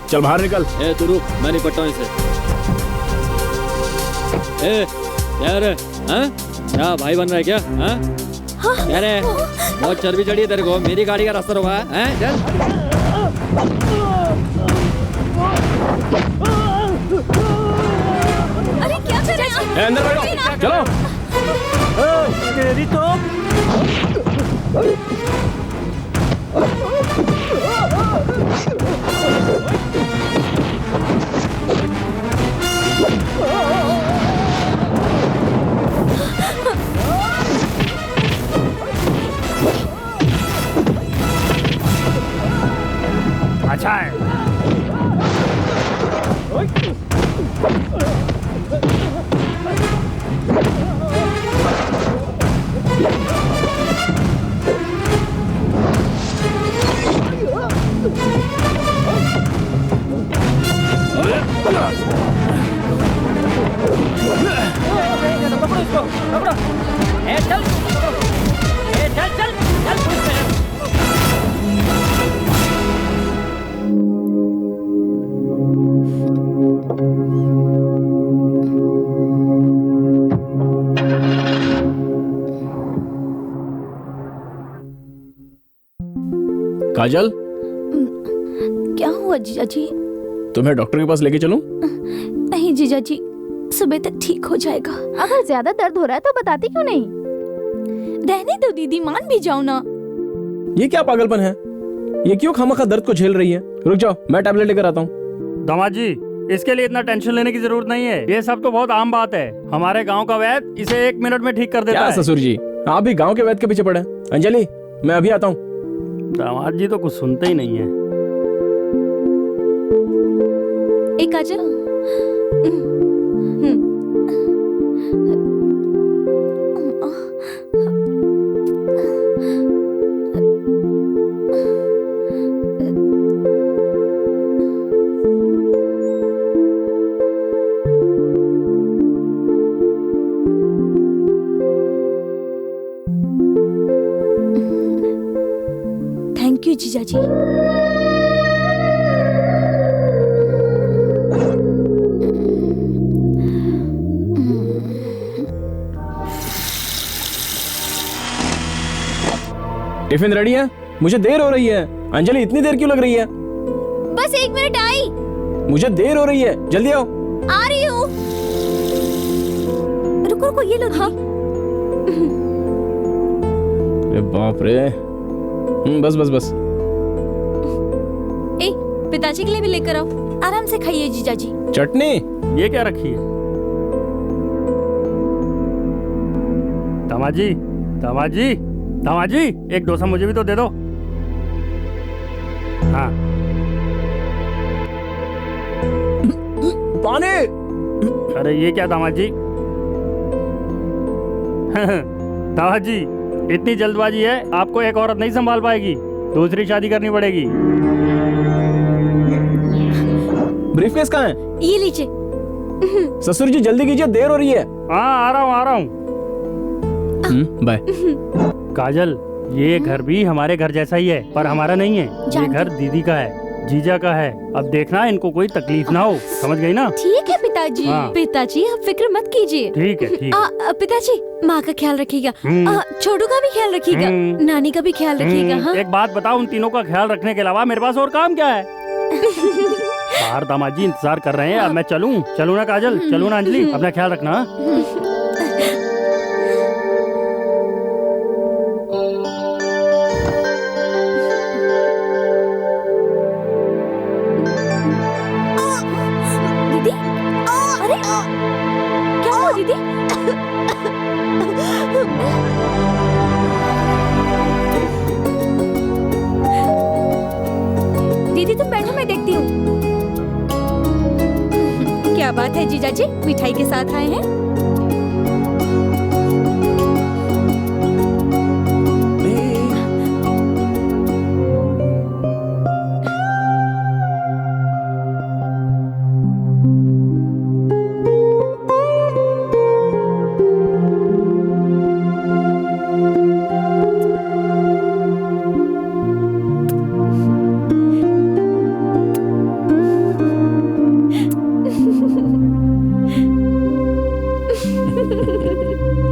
चल बाहर निकल। तू रुक, मैं निपटता हूँ इसे। क्या रे? क्या भाई बन रहा है क्या? क्या रे? बहुत चर्बी चढ़ी है तेरे को, मेरी गाड़ी का रास्ता रोका है? चल। अरे क्या कर रहे हैं? अंदर बैठो, चलो। तेरी तो अच्छा है। काजल, क्या हुआ जीजा जी? तुम्हें डॉक्टर के पास लेके चलूं? नहीं जीजा जी, सुबह तक ठीक हो जाएगा। अगर ज्यादा दर्द हो रहा है तो बताती क्यों नहीं? रहने दो दीदी, मान भी जाओ ना। ये क्या पागलपन है? ये क्यों खामखा दर्द को झेल रही है? रुक जाओ, मैं टैबलेट लेकर आता हूँ। दामाद जी, इसके लिए इतना टेंशन लेने की जरूरत नहीं है। ये सब तो बहुत आम बात है। हमारे गांव का वैद्य इसे 1 मिनट में ठीक कर देता क्या है। ससुर जी, आप भी गांव के वैद्य के पीछे पड़े। अंजलि, मैं अभी आता हूँ। दामाद जी तो कुछ सुनते ही नहीं है। एक काजल, थैंक यू जीजा जी। टिफिन रेडी है? मुझे देर हो रही है। अंजलि, इतनी देर क्यों लग रही है? बस 1 मिनट आई। मुझे देर हो रही है, जल्दी आओ। आ रही हूँ। रुको रुको, ये लो। हाँ। अरे बाप रे। बस बस बस। ए, पिताजी के लिए भी लेकर आओ। आराम से खाइए जीजा जी। चटनी? ये क्या रखी है? दामाद जी, दामाद जी, दामाद जी, एक डोसा मुझे भी तो दे दो। हाँ। पानी। अरे ये क्या दामाद जी? दामाद जी, इतनी जल्दबाजी है, आपको एक औरत नहीं संभाल पाएगी, दूसरी शादी करनी पड़ेगी। ब्रीफकेस कहाँ है? ये लीजिए। ससुर जी जल्दी कीजिए, देर हो रही है। हाँ, आ रहा हूँ, आ रहा हूँ। बाय। काजल, ये घर भी हमारे घर जैसा ही है, पर हमारा नहीं है। ये घर दीदी का है, जीजा का है। अब देखना इनको कोई तकलीफ ना हो, समझ गई ना? ठीक है पिताजी। हाँ। पिताजी, आप फिक्र मत कीजिए। ठीक है, ठीक है। पिताजी, माँ का ख्याल रखिएगा, छोटू का भी ख्याल रखिएगा, नानी का भी ख्याल रखिएगा। हाँ? एक बात बताओ, उन तीनों का ख्याल रखने के अलावा मेरे पास और काम क्या है? बाहर दामाद जी इंतजार कर रहे हैं। अब मैं चलूं ना काजल? चलूं ना अंजलि? अपना ख्याल रखना। दीदी, अरे क्या हुआ दीदी? दीदी तुम बैठो, मैं देखती हूँ। क्या बात है जीजा जी, मिठाई के साथ आए हैं?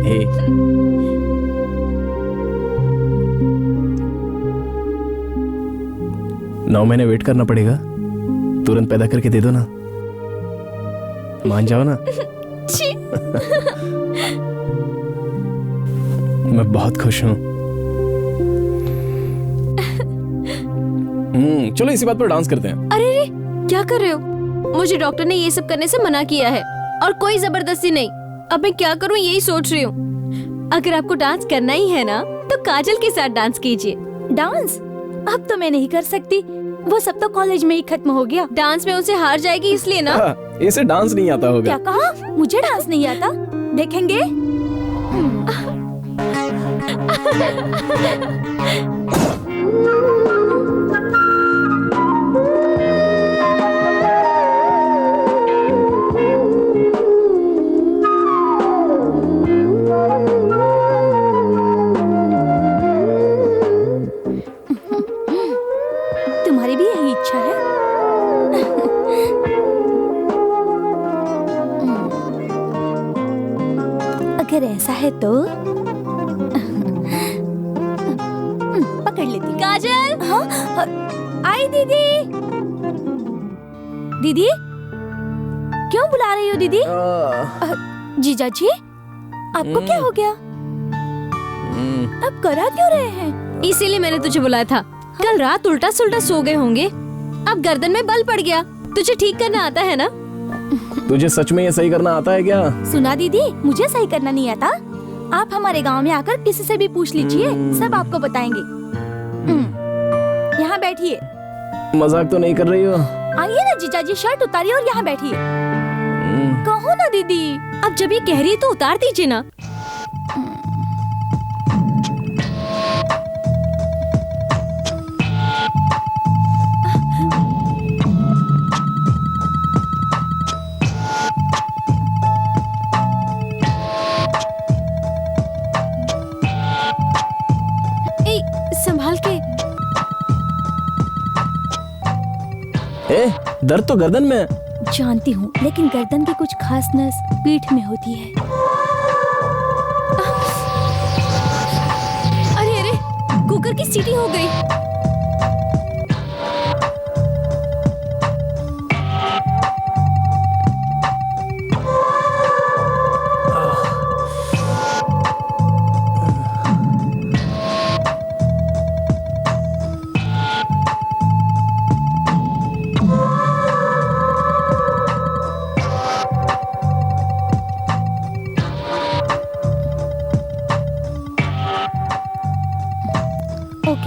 हे। 9 महीने वेट करना पड़ेगा? तुरंत पैदा करके दे दो ना, मान जाओ ना। मैं बहुत खुश हूँ। चलो इसी बात पर डांस करते हैं। अरे रे, क्या कर रहे हो? मुझे डॉक्टर ने ये सब करने से मना किया है और कोई जबरदस्ती नहीं। अब मैं क्या करूं यही सोच रही हूँ। अगर आपको डांस करना ही है ना तो काजल के साथ डांस कीजिए। डांस अब तो मैं नहीं कर सकती, वो सब तो कॉलेज में ही खत्म हो गया। डांस में उनसे हार जाएगी इसलिए ना। इसे डांस नहीं आता होगा। क्या कहा? मुझे डांस नहीं आता? देखेंगे। तुम्हारी भी यही इच्छा है? अगर ऐसा है तो पकड़ लेती। काजल, हाँ, आई दीदी। दीदी क्यों बुला रही हो दीदी? जीजा जी आपको क्या हो गया? अब करा क्यों रहे हैं? इसीलिए मैंने तुझे बुलाया था। कल रात उल्टा सुल्टा सो गए होंगे, अब गर्दन में बल पड़ गया। तुझे ठीक करना आता है ना? तुझे सच में ये सही करना आता है क्या? सुना दीदी, मुझे सही करना नहीं आता। आप हमारे गांव में आकर किसी से भी पूछ लीजिए, सब आपको बताएंगे। यहाँ बैठिए। मजाक तो नहीं कर रही हो? आइए ना जीजा जी, शर्ट उतारिए और यहाँ बैठिए। कहो ना दीदी। अब जब ये कह रही है तो उतार दीजिए ना। संभाल के। दर्द तो गर्दन में। जानती हूँ, लेकिन गर्दन की कुछ खास नस पीठ में होती है। अरे अरे, कुकर की सीटी हो गई।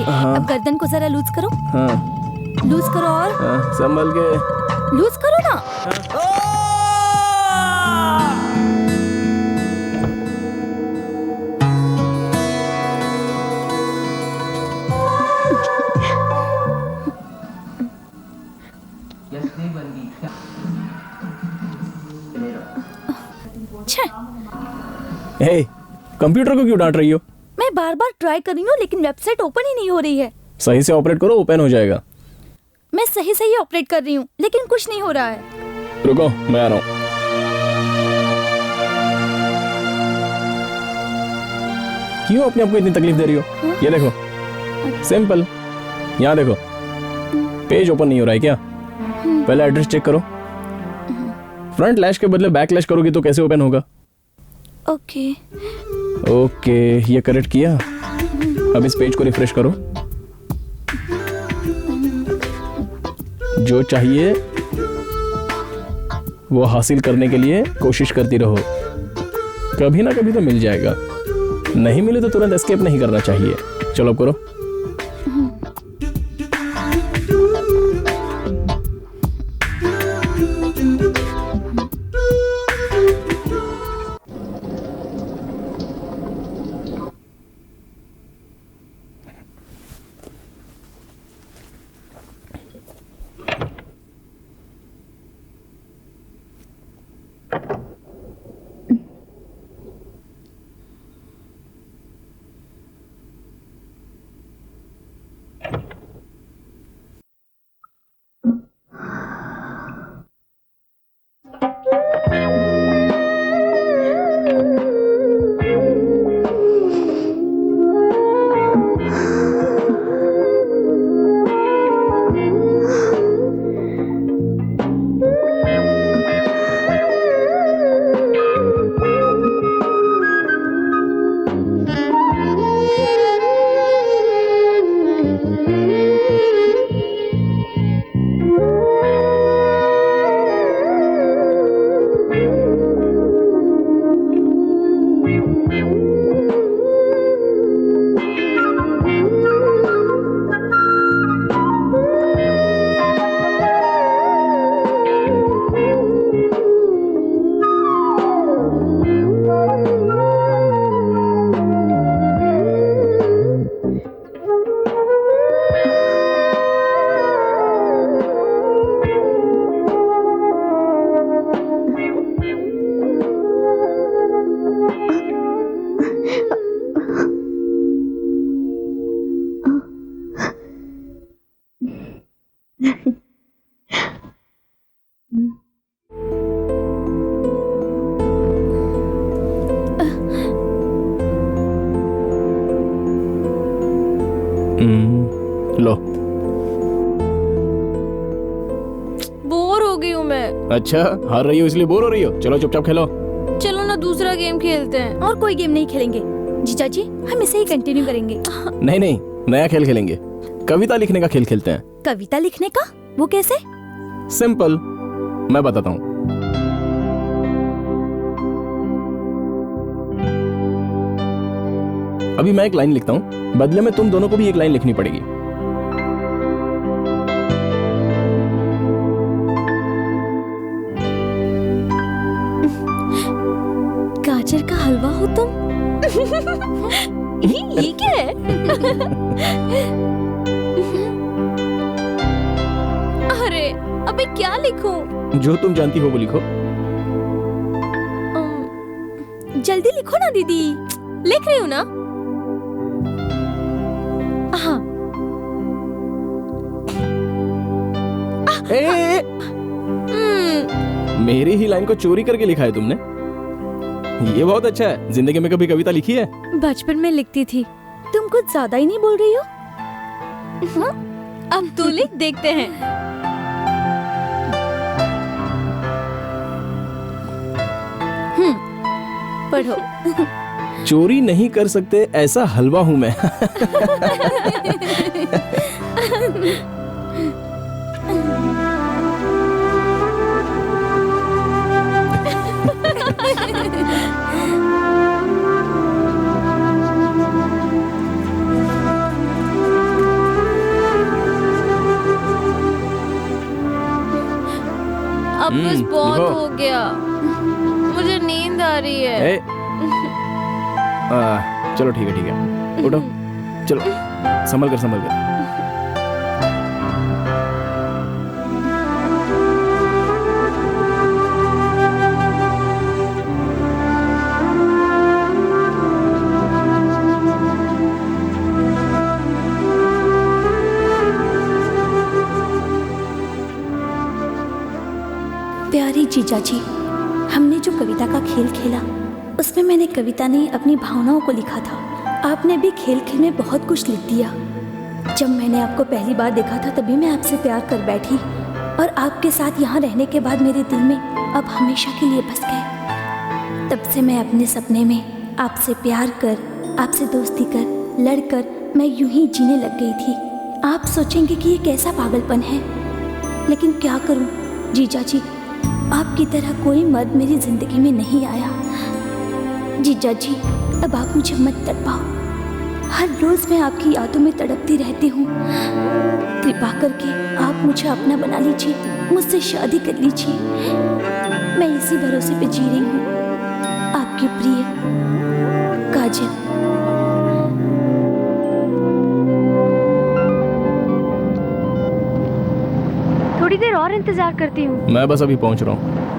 अब गर्दन को जरा लूज करो। हाँ। लूज करो और संभल के। लूज करो ना। हे, कंप्यूटर को क्यों डांट रही हो? मैं बार बार ट्राई कर रही हूँ लेकिन वेबसाइट ओपन ही नहीं हो रही है। सही से ऑपरेट करो, ओपन हो जाएगा। मैं सही से ही ऑपरेट कर रही हूँ लेकिन कुछ नहीं हो रहा है। रुको, मैं आ रहा हूँ। क्यों अपने आप को इतनी तकलीफ दे रही हो? ये देखो, सिंपल। यहाँ देखो, पेज ओपन नहीं हो रहा है क्या? पहले एड्रेस चेक करो। फ्रंट लैश के बदले बैक लैश करोगी तो कैसे ओपन होगा? ओके ओके, ये करेक्ट किया। अब इस पेज को रिफ्रेश करो। जो चाहिए वो हासिल करने के लिए कोशिश करती रहो। कभी ना कभी तो मिल जाएगा। नहीं मिले तो तुरंत एस्केप नहीं करना चाहिए। चलो अब करो। लो। बोर हो गई हूँ मैं। अच्छा, हार रही हो इसलिए बोर हो रही हो? चलो चुपचाप खेलो। चलो ना दूसरा गेम खेलते हैं। और कोई गेम नहीं खेलेंगे जीजा जी, हम इसे ही कंटिन्यू करेंगे। नहीं नहीं, नया खेल खेलेंगे। कविता लिखने का खेल खेलते हैं। कविता लिखने का? वो कैसे? सिंपल, मैं बताता हूँ। अभी मैं एक लाइन लिखता हूँ, बदले में तुम दोनों को भी एक लाइन लिखनी पड़ेगी। गाजर का हलवा हो तुम? ये क्या है? अरे अबे क्या लिखूं? जो तुम जानती हो वो लिखो। जल्दी लिखो ना दीदी। लिख रही हूँ ना। हाँ। मेरी ही लाइन को चोरी करके लिखा है तुमने। ये बहुत अच्छा है। जिंदगी में कभी कविता लिखी है? बचपन में लिखती थी। तुम कुछ ज्यादा ही नहीं बोल रही हो। अब तू लिख, देखते हैं। पढ़ो। चोरी नहीं कर सकते ऐसा हलवा हूं मैं। अब बस बहुत लिखो। हो गया, मुझे नींद आ रही है। चलो ठीक है, उठो। चलो संभल कर। प्यारी जीजा जी, हमने जो कविता का खेल खेला उसमें मैंने कविता नहीं अपनी भावनाओं को लिखा था। आपने भी खेल खेल में बहुत कुछ लिख दिया। जब मैंने आपको पहली बार देखा था तभी मैं आपसे प्यार कर बैठी, और आपके साथ यहाँ रहने के बाद मेरे दिल में अब हमेशा के लिए बस गए। तब से मैं अपने सपने में आपसे प्यार कर, आपसे दोस्ती कर, लड़कर मैं यूं ही जीने लग गई थी। आप सोचेंगे कि ये कैसा पागलपन है, लेकिन क्या करूं जीजा जी, आपकी तरह कोई मर्द मेरी जिंदगी में नहीं आया। जीजा जी, अब आप मुझे मत तड़पाओ। हर रोज मैं आपकी यादों में तड़पती रहती हूँ। कृपा करके आप मुझे अपना बना लीजिए, मुझसे शादी कर लीजिए। मैं इसी भरोसे पे जी रही हूँ। आपकी प्रिय काजल। थोड़ी देर और इंतजार करती हूँ। मैं बस अभी पहुंच रहा हूँ।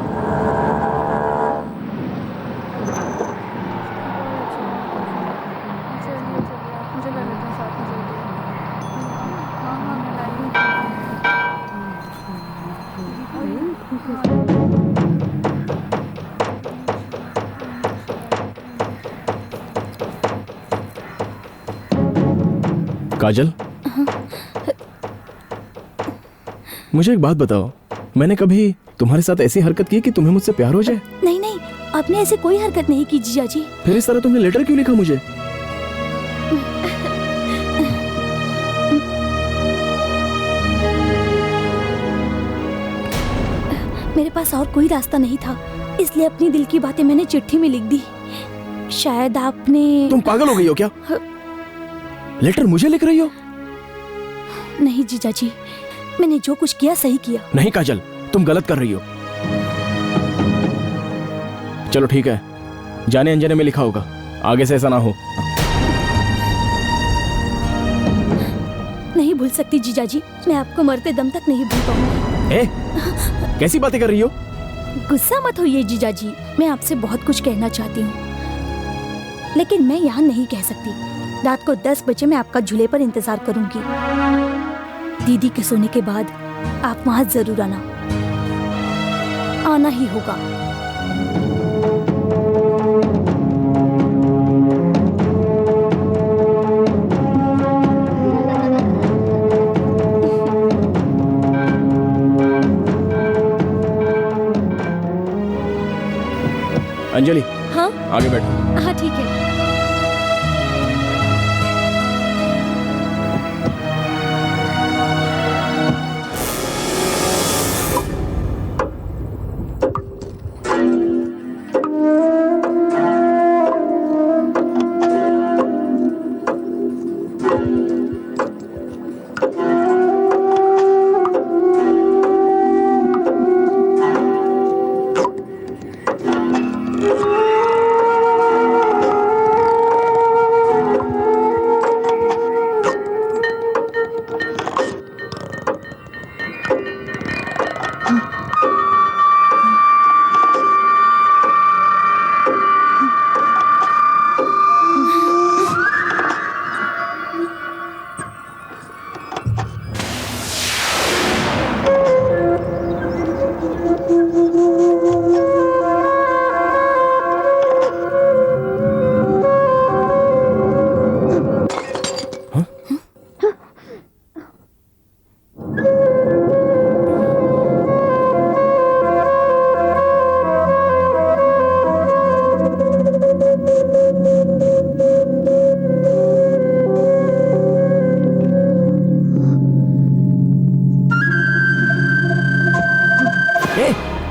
काजल, मुझे एक बात बताओ, मैंने कभी तुम्हारे साथ ऐसी हरकत की कि तुम्हें मुझसे प्यार हो जाए? नहीं नहीं, आपने ऐसी कोई हरकत नहीं की जीजा जी। फिर इस तरह तुमने लेटर क्यों लिखा मुझे? मेरे पास और कोई रास्ता नहीं था, इसलिए अपनी दिल की बातें मैंने चिट्ठी में लिख दी। शायद आपने... तुम पागल हो गई हो क्या? लेटर मुझे लिख रही हो? नहीं जीजा जी, मैंने जो कुछ किया सही किया। नहीं काजल, तुम गलत कर रही हो। चलो ठीक है, जाने अनजाने में लिखा होगा, आगे से ऐसा ना हो। नहीं भूल सकती जीजा जी, मैं आपको मरते दम तक नहीं भूल पाऊंगी। कैसी बातें कर रही हो? गुस्सा मत होइए जीजा जी, मैं आपसे बहुत कुछ कहना चाहती हूँ, लेकिन मैं यहाँ नहीं कह सकती। रात को 10 बजे मैं आपका झूले पर इंतजार करूंगी। दीदी के सोने के बाद आप वहां जरूर आना ही होगा। अंजलि हाँ आगे बैठो। हाँ ठीक है।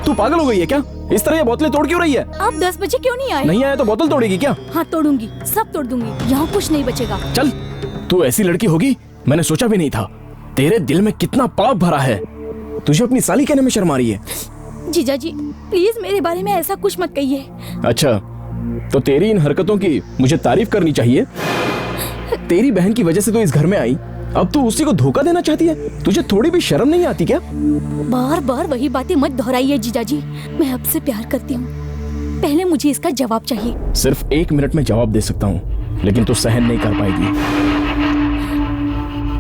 तू पागल हो गई है क्या? इस तरह ये बोतलें तोड़ क्यों रही है? आप 10 बजे क्यों नहीं आए? नहीं आए तो बोतल तोड़ेगी क्या? हाँ तोड़ूंगी, सब तोड़ दूंगी, यहाँ कुछ नहीं बचेगा। चल, तू ऐसी लड़की होगी मैंने सोचा भी नहीं था। तेरे दिल में कितना पाप भरा है, तुझे अपनी साली कहने में शर्म आ रही है। जीजा जी प्लीज मेरे बारे में ऐसा कुछ मत कहिए। अच्छा, तो तेरी इन हरकतों की मुझे तारीफ करनी चाहिए। तेरी बहन की वजह से तो इस घर में आई, अब तू उसी को धोखा देना चाहती है? तुझे थोड़ी भी शर्म नहीं आती क्या? बार बार वही बातें मत दोहराइए जीजा जी, मैं आपसे प्यार करती हूँ, पहले मुझे इसका जवाब चाहिए। सिर्फ 1 मिनट में जवाब दे सकता हूँ, लेकिन तू सहन नहीं कर पाएगी।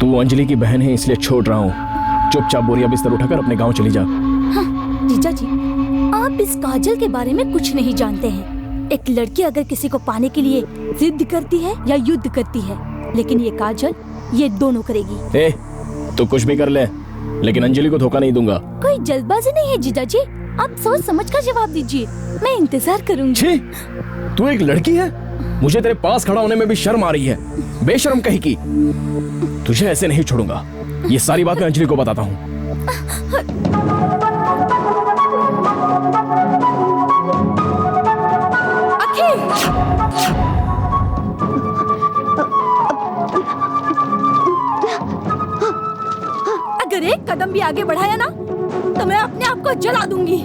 तू अंजलि की बहन है इसलिए छोड़ रहा हूँ, चुपचाप बोरिया बिस्तर उठाकर अपने गाँव चली जा। हाँ, जीजा जी आप इस काजल के बारे में कुछ नहीं जानते हैं। एक लड़की अगर किसी को पाने के लिए जिद करती है या युद्ध करती है, लेकिन ये काजल ये दोनों करेगी। ए, तू कुछ भी कर ले, लेकिन अंजलि को धोखा नहीं दूंगा। कोई जल्दबाजी नहीं है जीजा जी, आप सोच समझ कर जवाब दीजिए, मैं इंतजार करूंगी। छी, तू एक लड़की है, मुझे तेरे पास खड़ा होने में भी शर्म आ रही है, बेशर्म कहीं की। तुझे ऐसे नहीं छोड़ूंगा, ये सारी बात मैं अंजलि को बताता हूँ। अगर एक कदम भी आगे बढ़ाया ना तो मैं अपने आप को जला दूंगी।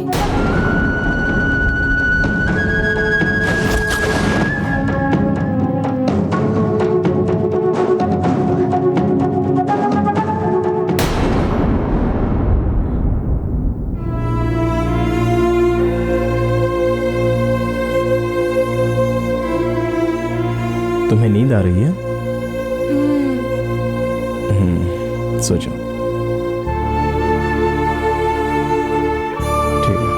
तुम्हें नींद आ रही है? सोचो। ठीक है।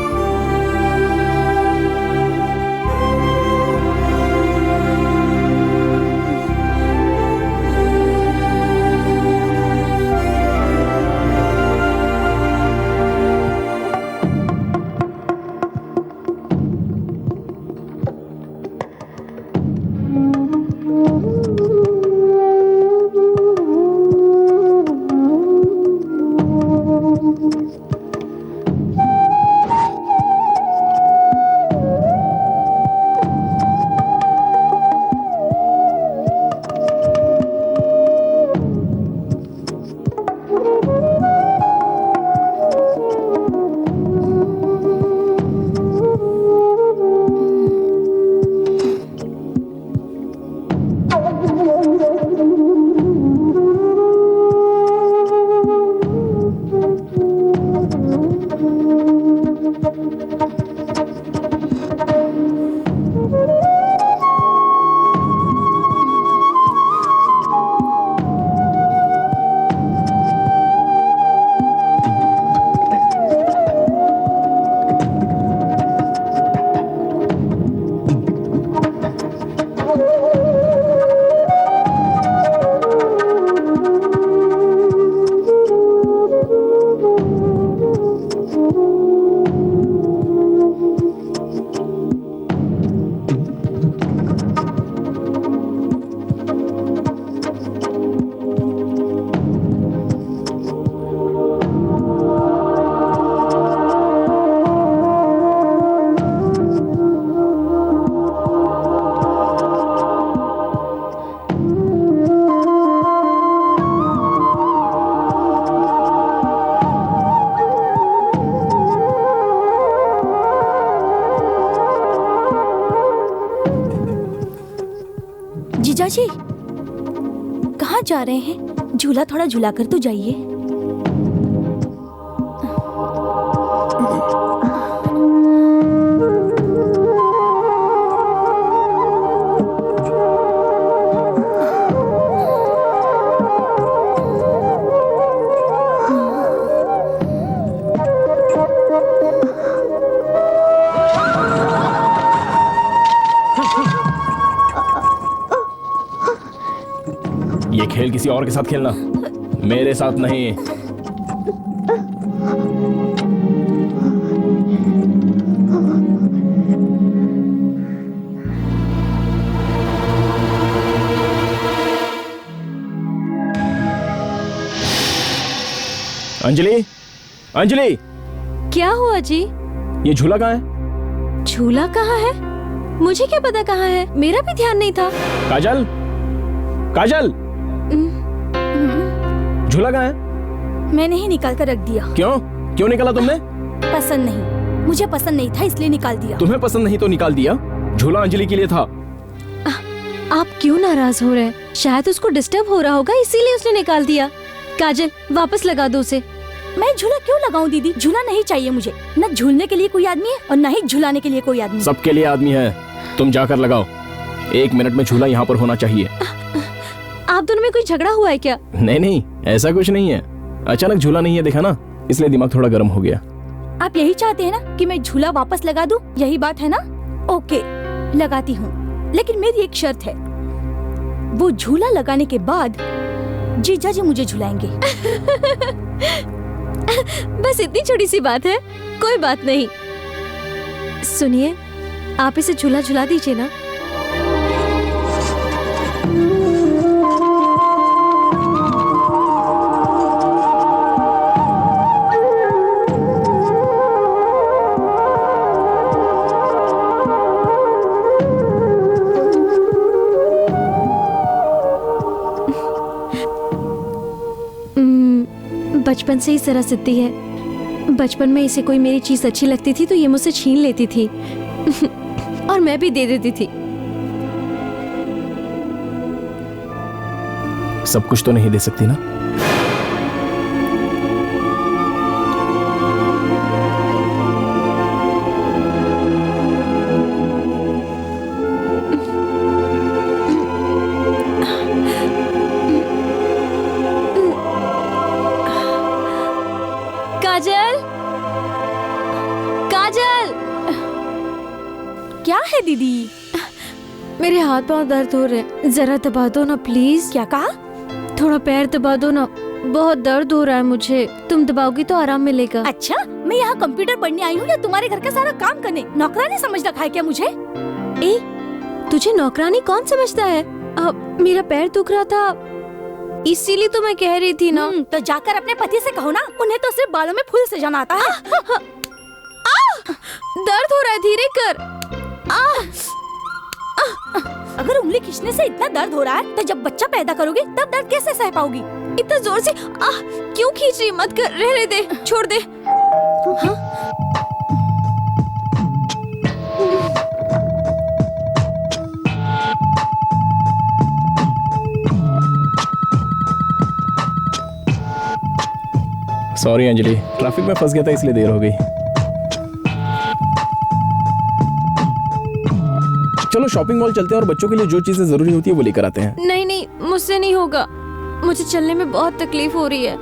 जीजा जी कहाँ जा रहे हैं? झूला थोड़ा झूला कर तो जाइए। ये खेल किसी और के साथ खेलना, मेरे साथ नहीं। अंजलि, अंजलि, क्या हुआ जी? ये झूला कहाँ है? झूला कहाँ है? मुझे क्या पता कहाँ है, मेरा भी ध्यान नहीं था। काजल, काजल, झूला कहाँ है? मैंने ही निकाल कर रख दिया। क्यों? क्यों निकाला तुमने? पसंद नहीं, मुझे पसंद नहीं था इसलिए निकाल दिया। तुम्हें पसंद नहीं तो निकाल दिया? झूला अंजलि के लिए था। आप क्यों नाराज हो रहे हैं? शायद उसको डिस्टर्ब हो रहा होगा इसीलिए उसने निकाल दिया। काजल वापस लगा दो उसे। मैं झूला क्यों लगाऊं दीदी? झूला नहीं चाहिए मुझे। न झूलने के लिए कोई आदमी है और न ही झूलाने के लिए कोई आदमी। सबके लिए आदमी है, तुम जाकर लगाओ। 1 मिनट में झूला यहाँ पर होना चाहिए। आप दोनों में कोई झगड़ा हुआ है क्या? नहीं नहीं, ऐसा कुछ नहीं है। अचानक झूला नहीं है देखा ना, इसलिए दिमाग थोड़ा गर्म हो गया। आप यही चाहते हैं ना कि मैं झूला वापस लगा दूं? यही बात है ना? ओके, लगाती हूँ, लेकिन मेरी एक शर्त है। वो झूला लगाने के बाद जीजा जी मुझे झुलाएंगे। बस इतनी छोटी सी बात है, कोई बात नहीं। सुनिए, आप इसे झूला झुला दीजिए ना। बचपन से ही जरा सिद्धि है। बचपन में इसे कोई मेरी चीज अच्छी लगती थी तो ये मुझसे छीन लेती थी और मैं भी दे देती थी। सब कुछ तो नहीं दे सकती ना। काजल, काजल, क्या है दीदी? मेरे हाथ पांव दर्द हो रहे हैं, जरा दबा दो ना प्लीज। क्या कहा? थोड़ा पैर दबा दो ना, बहुत दर्द हो रहा है मुझे। तुम दबाओगी तो आराम मिलेगा। अच्छा, मैं यहाँ कंप्यूटर पढ़ने आई हूँ या तुम्हारे घर का सारा काम करने? नौकरानी समझ रखा है क्या मुझे? ए, तुझे नौकरानी कौन समझता है? मेरा पैर दुख रहा था इसीलिए तो मैं कह रही थी ना। तो जाकर अपने पति से कहो ना, उन्हें तो सिर्फ बालों में फूल सजाना आता है। दर्द हो रहा है, धीरे कर। अगर उंगली खींचने से इतना दर्द हो रहा है तो जब बच्चा पैदा करोगे तब दर्द कैसे सह पाओगी? इतना जोर से क्यों खींच रही? मत कर, रहने दे, छोड़ दे। सॉरी अंजलि, ट्रैफिक में फंस गया था इसलिए देर हो गई। चलो शॉपिंग मॉल चलते हैं और बच्चों के लिए जो चीजें जरूरी होती है वो लेकर आते हैं। नहीं नहीं, मुझसे नहीं होगा, मुझे चलने में बहुत तकलीफ हो रही है।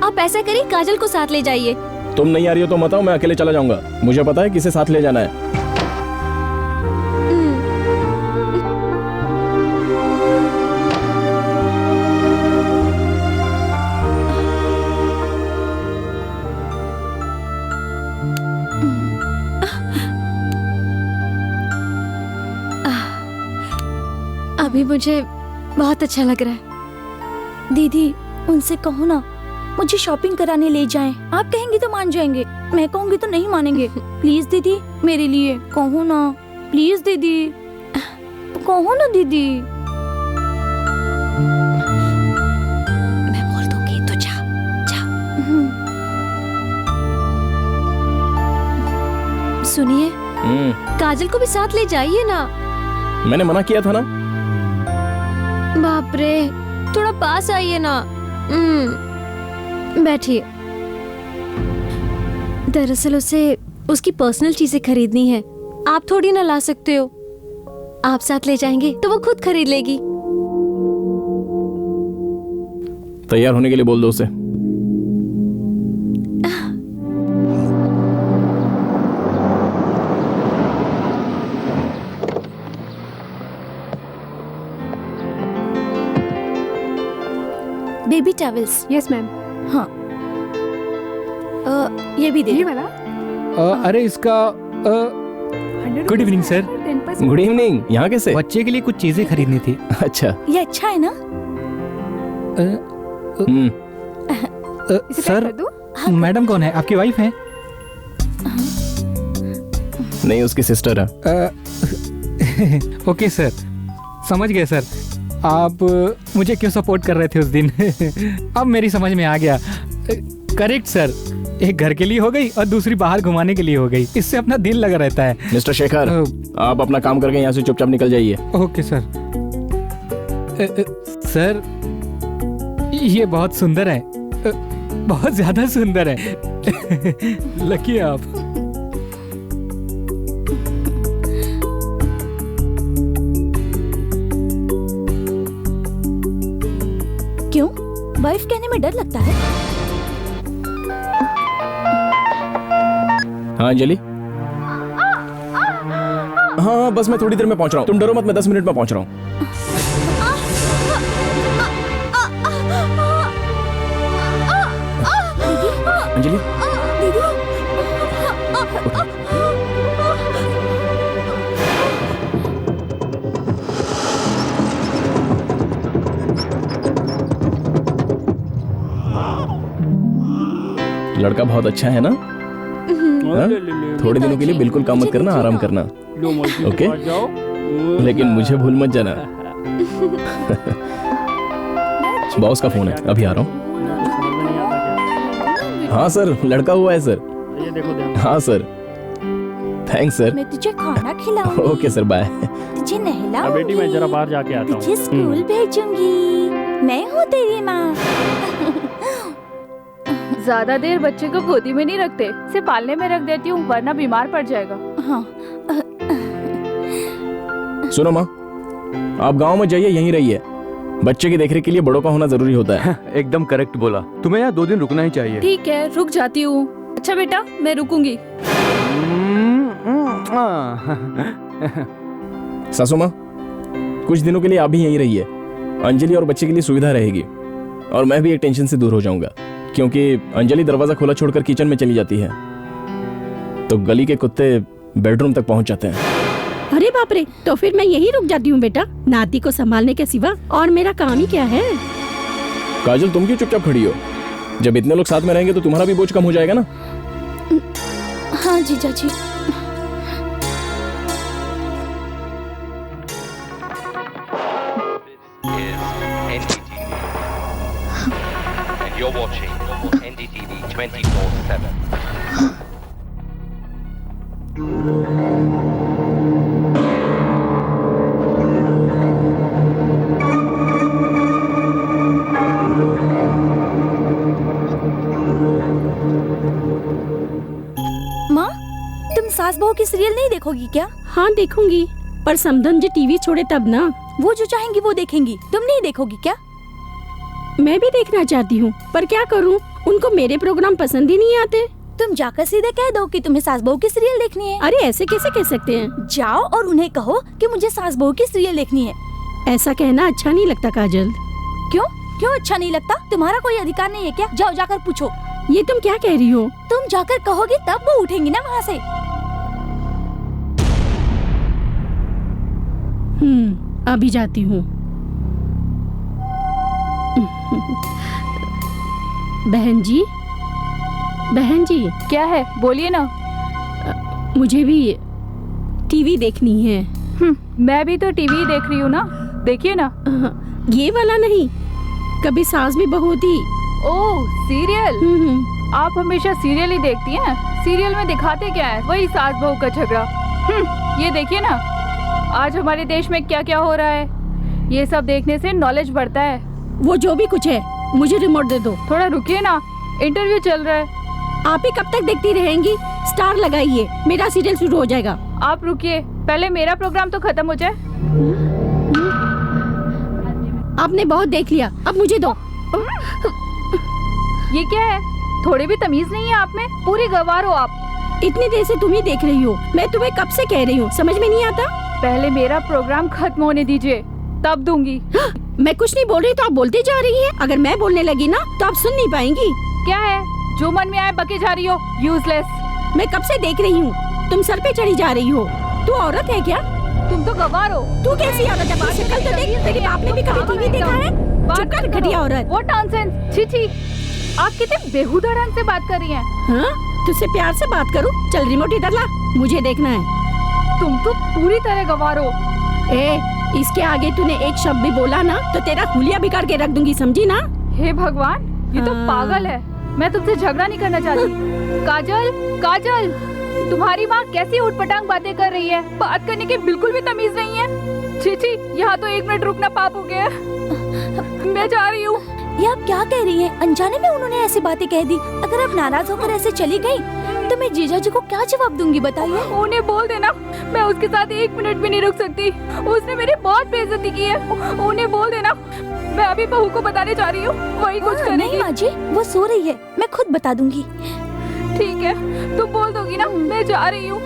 आप ऐसा करिए, काजल को साथ ले जाइए। तुम नहीं आ रही हो तो मत आओ, मैं अकेले चला जाऊंगा। मुझे पता है किसे साथ ले जाना है। अभी मुझे बहुत अच्छा लग रहा है। दीदी, उनसे कहो ना मुझे शॉपिंग कराने ले जाएं। आप कहेंगी तो मान जाएंगे, मैं कहूंगी तो नहीं मानेंगे। प्लीज दीदी, मेरे लिए कहो ना, प्लीज दीदी, कहो ना दीदी। मैं बोल दूंगी तो जा जा। सुनिए, काजल को भी साथ ले जाइए ना। मैंने मना किया था ना। बाप रे, थोड़ा पास आइए ना। बैठिए। दरअसल उसे उसकी पर्सनल चीजें खरीदनी है, आप थोड़ी ना ला सकते हो। आप साथ ले जाएंगे तो वो खुद खरीद लेगी। तैयार होने के लिए बोल दो उसे। Baby towels. Yes ma'am. हाँ, ये भी दे ये दो। वाला। अरे इसका good evening sir. Good evening. यहाँ कैसे? बच्चे के लिए कुछ चीजें खरीदनी थी। अच्छा। ये अच्छा है ना? सर मैडम कौन है? आपकी वाइफ है? नहीं, उसकी सिस्टर है। ओके सर, समझ गए सर। आप मुझे क्यों सपोर्ट कर रहे थे उस दिन? अब मेरी समझ में आ गया। करेक्ट सर, एक घर के लिए हो गई और दूसरी बाहर घुमाने के लिए हो गई। इससे अपना दिल लगा रहता है। मिस्टर शेखर, आप अपना काम करके यहाँ से चुपचाप निकल जाइए। Okay sir. सर ये बहुत सुंदर है, बहुत ज्यादा सुंदर है। लकी आप। क्यों? वाइफ कहने में डर लगता है? हाँ अंजलि। हाँ बस मैं थोड़ी देर में पहुंच रहा हूँ, तुम डरो मत, मैं 10 मिनट में पहुंच रहा हूँ। अंजलि दीदी। लड़का बहुत अच्छा है ना? हाँ? थोड़े दिनों के लिए बिल्कुल काम मत करना, आराम करना। ओके? लेकिन मुझे भूल मत जाना। बॉस का फोन है, अभी आ रहा हूँ। हाँ सर, लड़का हुआ है सर। ये देखो। हाँ सर, थैंक्स सर। मैं तुझे खाना खिलाऊंगी। Okay sir, bye. तुझे नहलाऊंगी। बेटी मैं जरा बाहर जाके आता हूँ। तुझे स्कूल भेजूंगी। मैं हूँ तेरी माँ। ज्यादा देर बच्चे को गोदी में नहीं रखते, सिर्फ पालने में रख देती हूँ, वरना बीमार पड़ जाएगा। हाँ। सुनो माँ, आप गांव में जाइए, यहीं रहिए। बच्चे की देखरेख के लिए बड़ों का होना जरूरी होता है। एकदम करेक्ट बोला, तुम्हें यहाँ 2 दिन रुकना ही चाहिए। ठीक है, रुक जाती हूँ। अच्छा बेटा, मैं रुकूंगी। सासू माँ, कुछ दिनों के लिए आप भी यहीं रहिए। अंजलि और बच्चे के लिए सुविधा रहेगी, और मैं भी एक टेंशन से दूर हो जाऊंगा, क्योंकि अंजलि दरवाजा खुला छोड़कर किचन में चली जाती है तो गली के कुत्ते बेडरूम तक पहुंच जाते हैं। अरे बाप रे, तो फिर मैं यही रुक जाती हूँ बेटा। नाती को संभालने के सिवा और मेरा काम ही क्या है? काजल, तुम क्यों चुपचाप खड़ी हो? जब इतने लोग साथ में रहेंगे तो तुम्हारा भी बोझ कम हो जाएगा ना। हाँ जीजा जी। You're watching NDTV 24/7. माँ, तुम सास बहू की सीरियल नहीं देखोगी क्या? हाँ देखूंगी, पर समधन जी टीवी छोड़े तब ना। वो जो चाहेंगी वो देखेंगी, तुम नहीं देखोगी क्या? मैं भी देखना चाहती हूँ, पर क्या करूँ, उनको मेरे प्रोग्राम पसंद ही नहीं आते। तुम जाकर सीधे कह दो कि तुम्हें सास बहू की सीरियल देखनी है। अरे ऐसे कैसे कह सकते हैं? जाओ और उन्हें कहो कि मुझे सास बहू की सीरियल देखनी है। ऐसा कहना अच्छा नहीं लगता काजल। क्यों? क्यों अच्छा नहीं लगता? तुम्हारा कोई अधिकार नहीं है क्या? जाओ जाकर पूछो। ये तुम क्या कह रही हो? तुम जाकर कहोगी तब वो उठेंगी ना वहाँ से। अभी जाती हूँ। बहन जी, बहन जी। क्या है, बोलिए ना। मुझे भी टीवी देखनी है। मैं भी तो टीवी देख रही हूँ ना, देखिए ना। ये वाला नहीं, कभी सास भी बहू थी। ओह सीरियल। आप हमेशा सीरियल ही देखती हैं। सीरियल में दिखाते क्या है? वही सास बहू का झगड़ा। ये देखिए ना, आज हमारे देश में क्या क्या हो रहा है। ये सब देखने से नॉलेज बढ़ता है। वो जो भी कुछ है, मुझे रिमोट दे दो। थोड़ा रुकिए ना, इंटरव्यू चल रहा है। आप ही कब तक देखती रहेंगी? स्टार लगाइए, मेरा सीरियल शुरू हो जाएगा। आप रुकिए, पहले मेरा प्रोग्राम तो खत्म हो जाए। आपने बहुत देख लिया, अब मुझे दो। ये क्या है? थोड़ी भी तमीज नहीं है आप में, पूरी गवार हो आप। इतनी देर से तुम ही देख रही हो, मैं तुम्हें कब से कह रही हूँ, समझ में नहीं आता? पहले मेरा प्रोग्राम खत्म होने दीजिए, तब दूंगी। मैं कुछ नहीं बोल रही तो आप बोलती जा रही हैं। अगर मैं बोलने लगी ना तो आप सुन नहीं पाएंगी। क्या है, जो मन में आए बके जा रही हो, यूजलेस। मैं कब से देख रही हूँ, तुम सर पे चढ़ी जा रही हो। तू औरत है क्या? तुम तो गवार हो। तू कैसी औरत है? शक्ल तो देख, तेरे बाप ने भी कभी टीवी देखा है? चुप कर, घटिया औरत। What nonsense! छी छी, आप कितने बेहुदा ढंग से बात कर रही हैं। हाँ? तुझसे प्यार से बात करूं? चल रिमोट इधर ला, मुझे देखना है। तुम तो पूरी तरह गवार हो। इसके आगे तूने एक शब्द भी बोला ना तो तेरा हुलिया बिगाड़ के रख दूंगी, समझी ना? हे भगवान, ये तो पागल है। मैं तुमसे झगड़ा नहीं करना चाहती। काजल, काजल, तुम्हारी माँ कैसी उटपटांग बातें कर रही है, बात करने की बिल्कुल भी तमीज नहीं है। छी छी, यहाँ तो 1 मिनट रुकना पाप हो गया। मैं जा रही हूँ। ये आप क्या कह रही हैं? अनजाने में उन्होंने ऐसी बातें कह दी। अगर आप नाराज होकर ऐसे चली गई तो मैं जीजा जी को क्या जवाब दूंगी, बताइए? उन्हें बोल देना मैं उसके साथ 1 मिनट भी नहीं रुक सकती। उसने मेरी बहुत बेइज्जती की है। उन्हें बोल देना मैं अभी बहू को बताने जा रही हूँ, वही कुछ करेगी। नहीं माँ जी, वो सो रही है, मैं खुद बता दूंगी। ठीक है, तुम बोल दोगी ना, मैं जा रही हूँ।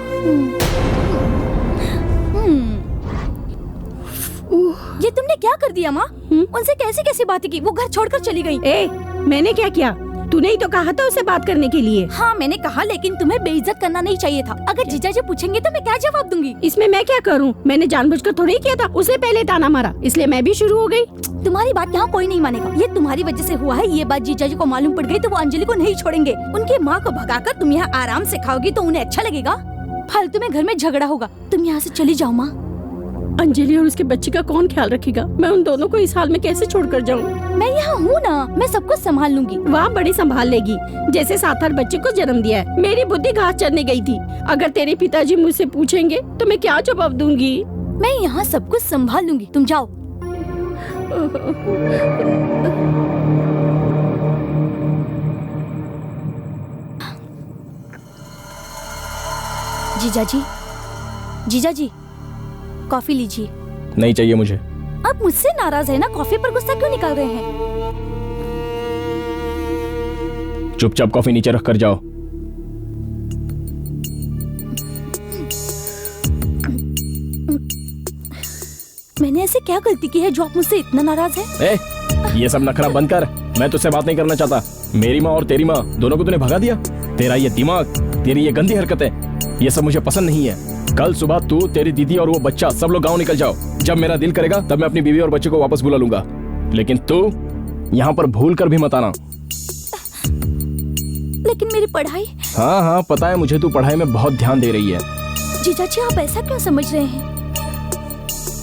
ये तुमने क्या कर दिया माँ? उनसे कैसी कैसी बातें की? वो घर छोड़कर चली गई। मैंने क्या किया? तूने ही तो कहा था उसे बात करने के लिए। हाँ मैंने कहा, लेकिन तुम्हें बेइज्जत करना नहीं चाहिए था। अगर जीजा जी पूछेंगे तो मैं क्या जवाब दूंगी? इसमें मैं क्या करूँ? मैंने जानबूझकर थोड़ी किया था, उसे पहले ताना मारा, इसलिए मैं भी शुरू हो गई। तुम्हारी बात यहाँ कोई नहीं मानेगा। ये तुम्हारी वजह से हुआ है। ये बात जीजा जी को मालूम पड़ गई तो वो अंजलि को नहीं छोड़ेंगे। उनकी माँ को भगाकर तुम यहाँ आराम से खाओगी तो उन्हें अच्छा लगेगा? फालतू में घर में झगड़ा होगा। तुम यहाँ से चली जाओ माँ। अंजलि और उसके बच्चे का कौन ख्याल रखेगा? मैं उन दोनों को इस हाल में कैसे छोड़कर जाऊं? मैं यहाँ हूँ ना, मैं सब कुछ संभाल लूंगी। वहाँ बड़ी संभाल लेगी, जैसे 7 बच्चे को जन्म दिया है। मेरी बुद्धि घास चरने गई थी। अगर तेरे पिताजी मुझसे पूछेंगे तो मैं क्या जवाब दूंगी? मैं यहाँ सब कुछ संभाल लूंगी, तुम जाओ। जीजा जी, जीजा जी, कॉफी लीजिए। नहीं चाहिए मुझे। आप मुझसे नाराज है ना? कॉफी पर गुस्सा क्यों निकाल रहे हैं? चुपचाप कॉफी नीचे रख कर जाओ। मैंने ऐसे क्या गलती की है जो आप मुझसे इतना नाराज है? ये सब नखरा बंद कर। मैं तुझसे बात नहीं करना चाहता। मेरी माँ और तेरी माँ दोनों को तूने भगा दिया। तेरा ये दिमाग, तेरी ये गंदी हरकतें, ये सब मुझे पसंद नहीं है। कल सुबह तू, तेरी दीदी और वो बच्चा सब लोग गांव निकल जाओ। जब मेरा दिल करेगा तब मैं अपनी बीवी और बच्चे को वापस बुला लूंगा, लेकिन तू यहाँ पर भूल कर भी मत आना। लेकिन मेरी पढ़ाई? हाँ हाँ पता है मुझे, तू पढ़ाई में बहुत ध्यान दे रही है। जीजा जी आप ऐसा क्यों समझ रहे हैं?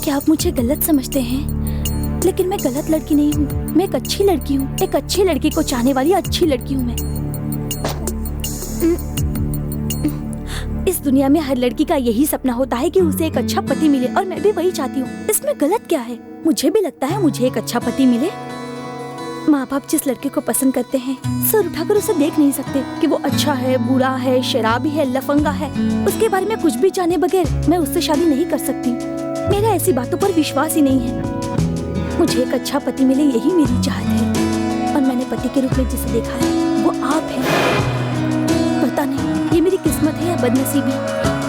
क्या आप मुझे गलत समझते हैं? लेकिन मैं गलत लड़की नहीं हूँ, मैं एक अच्छी लड़की हूँ। एक अच्छी लड़की को चाहने वाली अच्छी लड़की हूँ मैं। इस दुनिया में हर लड़की का यही सपना होता है कि उसे एक अच्छा पति मिले, और मैं भी वही चाहती हूँ। इसमें गलत क्या है? मुझे भी लगता है मुझे एक अच्छा पति मिले। माँ बाप जिस लड़के को पसंद करते हैं, सर उठाकर उसे देख नहीं सकते कि वो अच्छा है, बुरा है, शराबी है, लफंगा है। उसके बारे में कुछ भी जाने बगैर मैं उससे शादी नहीं कर सकती। मेरा ऐसी बातों पर विश्वास ही नहीं है। मुझे एक अच्छा पति मिले, यही मेरी चाहत है। और मैंने पति के रूप में जिसे देखा है वो आप हैं। पता नहीं ये मेरी किस्मत है या बदनसीबी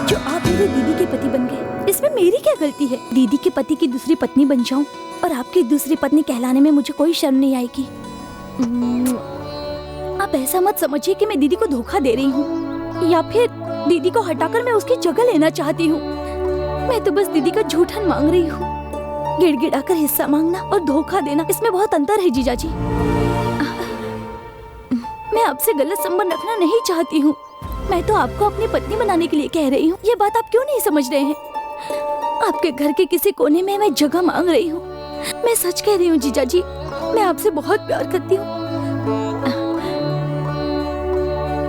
जो आप मेरे दीदी के पति बन गए। इसमें मेरी क्या गलती है? दीदी के पति की दूसरी पत्नी बन जाऊं और आपकी दूसरी पत्नी कहलाने में मुझे कोई शर्म नहीं आएगी। आप ऐसा मत समझिए कि मैं दीदी को धोखा दे रही हूँ या फिर दीदी को हटाकर मैं उसकी जगह लेना चाहती हूँ। मैं तो बस दीदी का झूठन मांग रही हूँ। गिड़गिड़ा कर हिस्सा मांगना और धोखा देना, इसमें बहुत अंतर है जीजा जी। मैं आपसे गलत संबंध रखना नहीं चाहती हूँ। मैं तो आपको अपनी पत्नी बनाने के लिए कह रही हूँ। ये बात आप क्यों नहीं समझ रहे हैं? आपके घर के किसी कोने में मैं जगह मांग रही हूँ। मैं सच कह रही हूँ जीजा जी, मैं आपसे बहुत प्यार करती हूँ।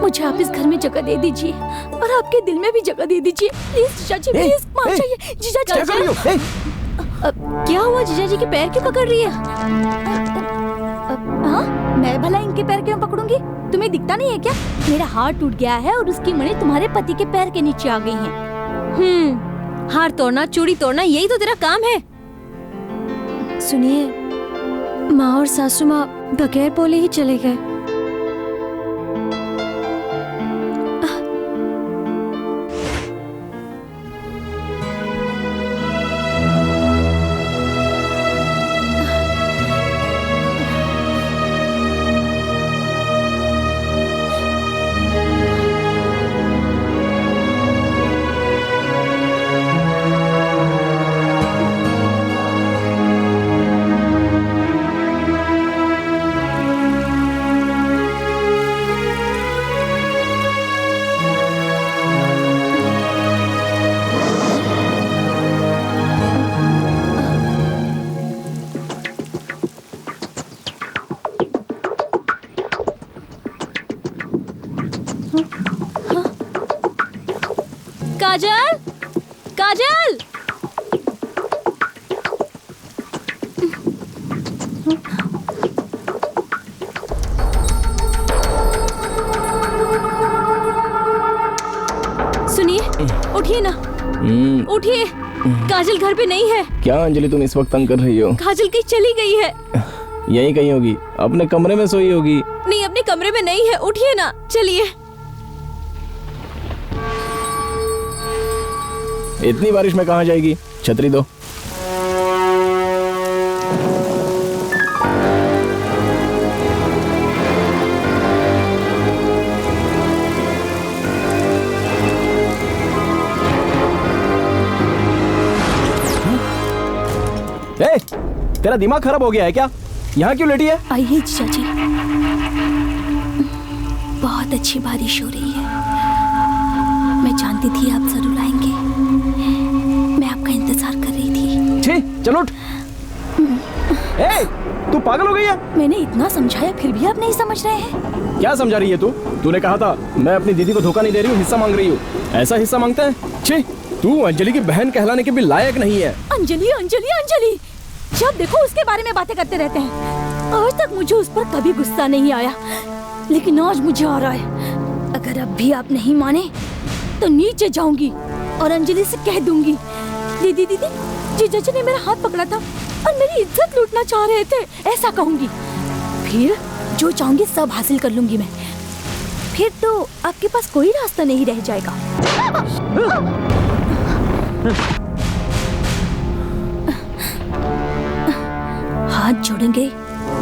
मुझे आप इस घर में जगह दे दीजिए और आपके दिल में भी जगह दे दीजिए। प्लीज जीजा जी, प्लीज मान जाइए। जीजा जी क्या हुआ? जीजा जी के पैर क्यों पकड़ रही है? हाँ, मैं भला इनके पैर क्यों पकड़ूंगी? तुम्हें दिखता नहीं है क्या? मेरा हाथ टूट गया है और उसकी मणि तुम्हारे पति के पैर के नीचे आ गई हैं। हार तोड़ना, चूड़ी तोड़ना, यही तो तेरा काम है। सुनिए, माँ और सासू माँ बगैर बोले ही चले गए। काजल, काजल, सुनिए, उठिए ना, उठिए। काजल घर पे नहीं है। क्या अंजलि, तुम इस वक्त तंग कर रही हो? काजल कहीं चली गई है। यहीं कहीं होगी, अपने कमरे में सोई होगी। नहीं, अपने कमरे में नहीं है। उठिए ना, चलिए। इतनी बारिश में कहाँ जाएगी? छतरी दो। ए, तेरा दिमाग खराब हो गया है क्या? यहाँ क्यों लेटी है? आइए जीजा जी, बहुत अच्छी बारिश हो रही है। मैं जानती थी आप जरूर आएंगे। मैं आपका इंतजार कर रही थी। छी, चलो उठ। ए, तू पागल हो गई है? मैंने इतना समझाया फिर भी आप नहीं समझ रहे हैं। क्या समझा रही है तू? तूने कहा था मैं अपनी दीदी को धोखा नहीं दे रही हूँ, हिस्सा मांग रही हूँ। ऐसा हिस्सा मांगता है? छी, तू अंजलि की बहन कहलाने के भी लायक नहीं है। अंजलि, अंजलि, अंजलि, जब देखो उसके बारे में बातें करते रहते हैं। आज तक मुझे उस पर कभी गुस्सा नहीं आया, लेकिन आज मुझे आ रहा है। अगर अब भी आप नहीं माने तो नीचे जाऊंगी और अंजलि से कह दूंगी, दीदी दीदी, जीजा जी ने मेरा हाथ पकड़ा था और मेरी इज्जत लूटना चाह रहे थे, ऐसा कहूंगी। फिर जो चाहूंगी सब हासिल कर लूंगी मैं। फिर तो आपके पास कोई रास्ता नहीं रह जाएगा। हाथ जोड़ेंगे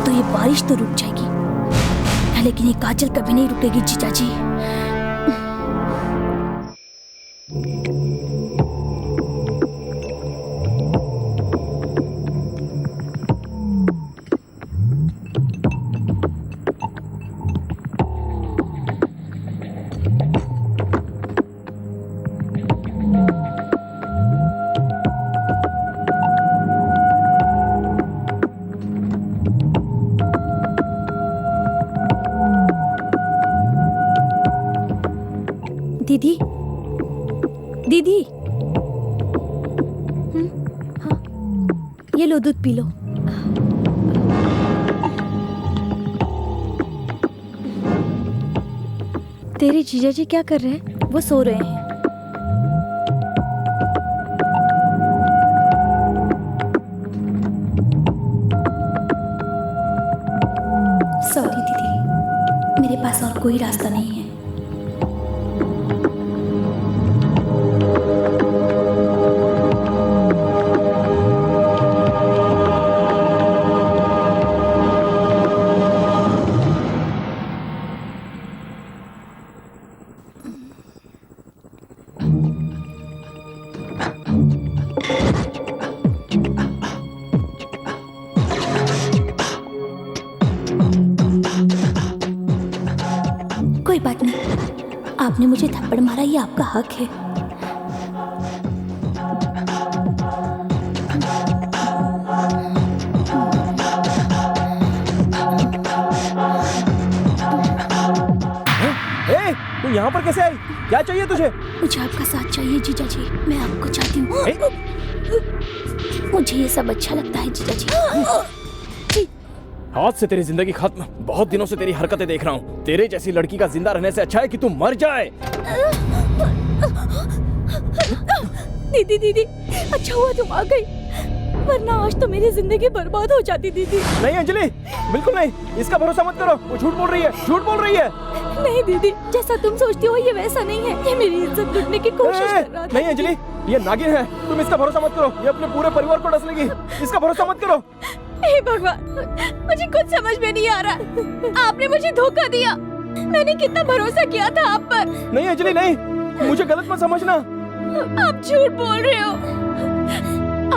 तो ये बारिश तो रुक जाएगी, लेकिन ये काजल कभी नहीं रुकेगी जीजा जी। दीदी, दीदी, हाँ, ये लो दूध पी लो। तेरे जीजा जी क्या कर रहे हैं? वो सो रहे हैं। सॉरी दीदी, मेरे पास और कोई रास्ता नहीं है। कोई बात नहीं, आपने मुझे थप्पड़ मारा, ये आपका हक है। तू यहाँ पर कैसे आई? क्या चाहिए तुझे? मुझे आपका साथ चाहिए जीजा जी, मैं आपको चाहती हूँ। मुझे ये सब अच्छा लगता है जीजा जी। आज से तेरी जिंदगी खत्म। बहुत दिनों से तेरी हरकतें देख रहा हूँ। तेरे जैसी लड़की का जिंदा रहने से अच्छा है कि तू मर जाए। दीदी दीदी, अच्छा हुआ तुम आ गई, वरना आज तो मेरी जिंदगी बर्बाद हो जाती दीदी। नहीं अंजलि, बिल्कुल नहीं, इसका भरोसा मत करो। वो झूठ बोल रही है, झूठ बोल रही है। नहीं दीदी, जैसा तुम सोचती हो ये वैसा नहीं है। ये मेरी इज्जत लूटने की कोशिश कर रहा था। नहीं अंजलि, ये नागिन है, तुम इसका भरोसा मत करो। ये अपने पूरे परिवार को डस लेगी। इसका भरोसा मत करो। हे भगवान, मुझे कुछ समझ में नहीं आ रहा। आपने मुझे धोखा दिया। मैंने कितना भरोसा किया था आप पर। नहीं अंजलि नहीं, मुझे गलत मत समझना। आप झूठ बोल रहे हो।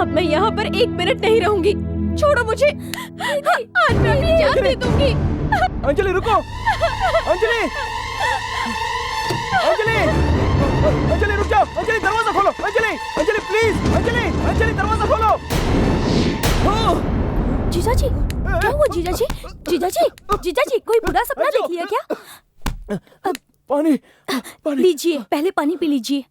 अब मैं यहाँ पर 1 मिनट नहीं रहूंगी। छोड़ो मुझे। आज मैं अपनी जान दे दूंगी। अंजलि रुको। अंजलि, अंजलि, अंजलि रुक जाओ। अंजलि दरवाजा खोलो। अंजलि, अंजलि प्लीज। अंजलि, अंजलि दरवाजा खोलो। जीजा जी, क्या हुआ जीजा जी? जीजा जी, जीजा जी, कोई बुरा सपना देख लिया क्या? पानी, पानी लीजिए, पहले पानी पी लीजिए।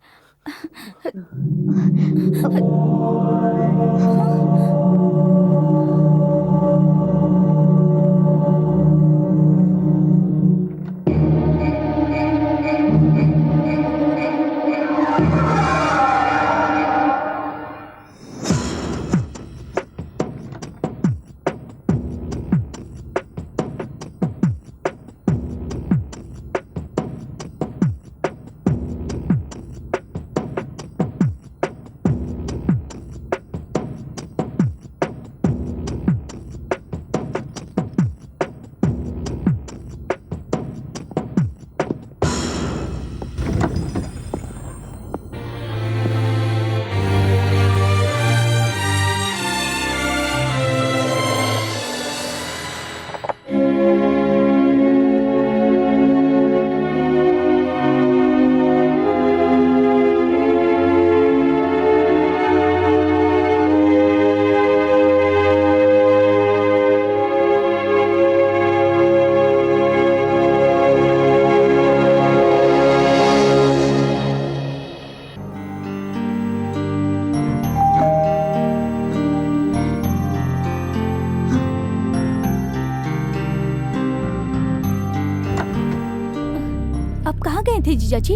थे जीजा जी?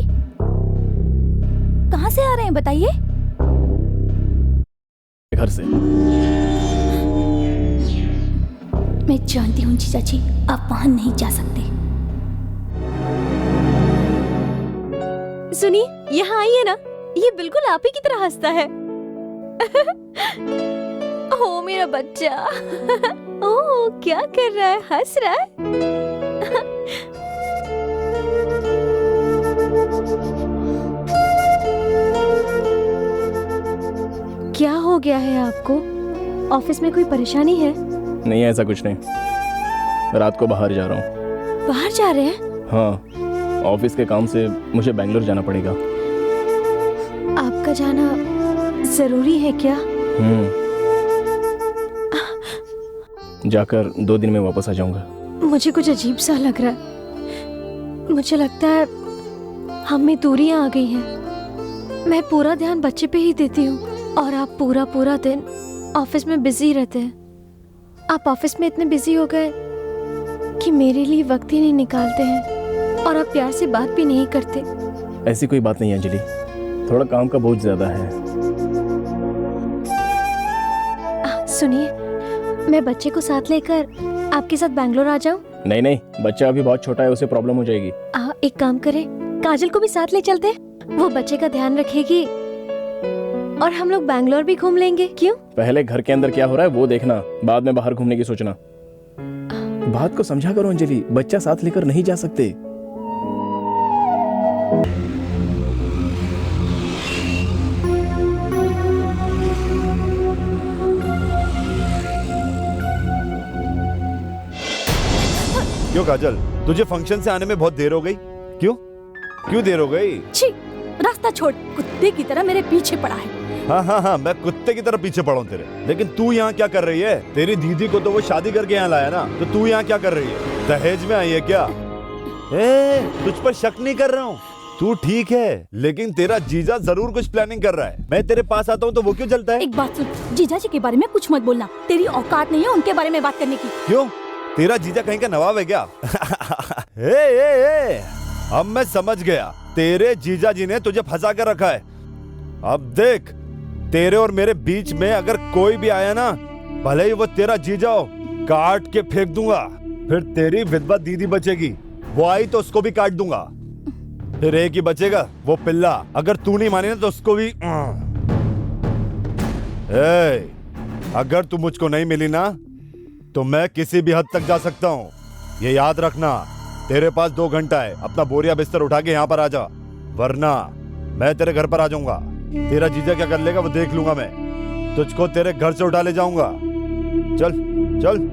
कहाँ से आ रहे हैं बताइए? घर से। मैं जानती हूँ जीजा जी, आप वहां नहीं जा सकते। सुनिए, यहाँ आइए ना, ये बिल्कुल आप ही की तरह हंसता है। ओ मेरा बच्चा। ओ क्या कर रहा है, हंस रहा है? क्या हो गया है आपको? ऑफिस में कोई परेशानी है? नहीं ऐसा कुछ नहीं, रात को बाहर जा रहा हूँ। बाहर जा रहे हैं? हाँ, ऑफिस के काम से मुझे बेंगलोर जाना पड़ेगा। आपका जाना जरूरी है क्या? जाकर 2 दिन में वापस आ जाऊंगा। मुझे कुछ अजीब सा लग रहा है। मुझे लगता है हम में दूरियां आ गई हैं। मैं पूरा ध्यान बच्चे पे ही देती हूँ और आप पूरा दिन ऑफिस में बिजी रहते हैं। आप ऑफिस में इतने बिजी हो गए कि मेरे लिए वक्त ही नहीं निकालते हैं और आप प्यार से बात भी नहीं करते। ऐसी कोई बात नहीं है अंजलि, थोड़ा काम का बोझ ज्यादा है। सुनिए, मैं बच्चे को साथ लेकर आपके साथ बैंगलोर आ जाऊं? नहीं, बच्चा अभी बहुत छोटा है, उसे प्रॉब्लम हो जाएगी। एक काम करें, काजल को भी साथ ले चलते, वो बच्चे का ध्यान रखेगी और हम लोग बैंगलोर भी घूम लेंगे। क्यों? पहले घर के अंदर क्या हो रहा है वो देखना, बाद में बाहर घूमने की सोचना। बात को समझा करो अंजलि, बच्चा साथ लेकर नहीं जा सकते। क्यों काजल, तुझे फंक्शन से आने में बहुत देर हो गई? क्यों देर हो गई? छी, रास्ता छोड़, कुत्ते की तरह मेरे पीछे पड़ा है। हाँ, मैं कुत्ते की तरह पीछे पड़ा हूँ तेरे। लेकिन तू यहाँ क्या कर रही है? तेरी दीदी को तो वो शादी करके यहाँ लाया ना, तो तू यहाँ क्या कर रही है? दहेज में आई है क्या? तुझ पर शक नहीं कर रहा हूँ, तू ठीक है, लेकिन तेरा जीजा जरूर कुछ प्लानिंग कर रहा है। मैं तेरे पास आता हूँ तो वो क्यों चलता है? एक बात सुन, जीजा जी के बारे में कुछ मत बोलना, तेरी औकात नहीं है उनके बारे में बात करने की। क्यों? तेरा जीजा कहीं का नवाब है क्या? ए, अब मैं समझ गया, तेरे जीजा जी ने तुझे फंसा कर रखा है। अब देख, तेरे और मेरे बीच में अगर कोई भी आया ना, भले ही वो तेरा जीजा हो, काट के फेंक दूंगा। फिर तेरी विधवा दीदी बचेगी, वो आई तो उसको भी काट दूंगा। फिर एक ही बचेगा, वो पिल्ला। अगर तू नहीं माने ना तो उसको भी। अगर तू मुझको नहीं मिली ना तो मैं किसी भी हद तक जा सकता हूँ, ये याद रखना। तेरे पास 2 घंटा है, अपना बोरिया बिस्तर उठा के यहाँ पर आ जा, वरना मैं तेरे घर पर आ जाऊंगा। तेरा जीजा क्या कर लेगा वो देख लूंगा मैं। तुझको तेरे घर से उठा ले जाऊंगा। चल चल।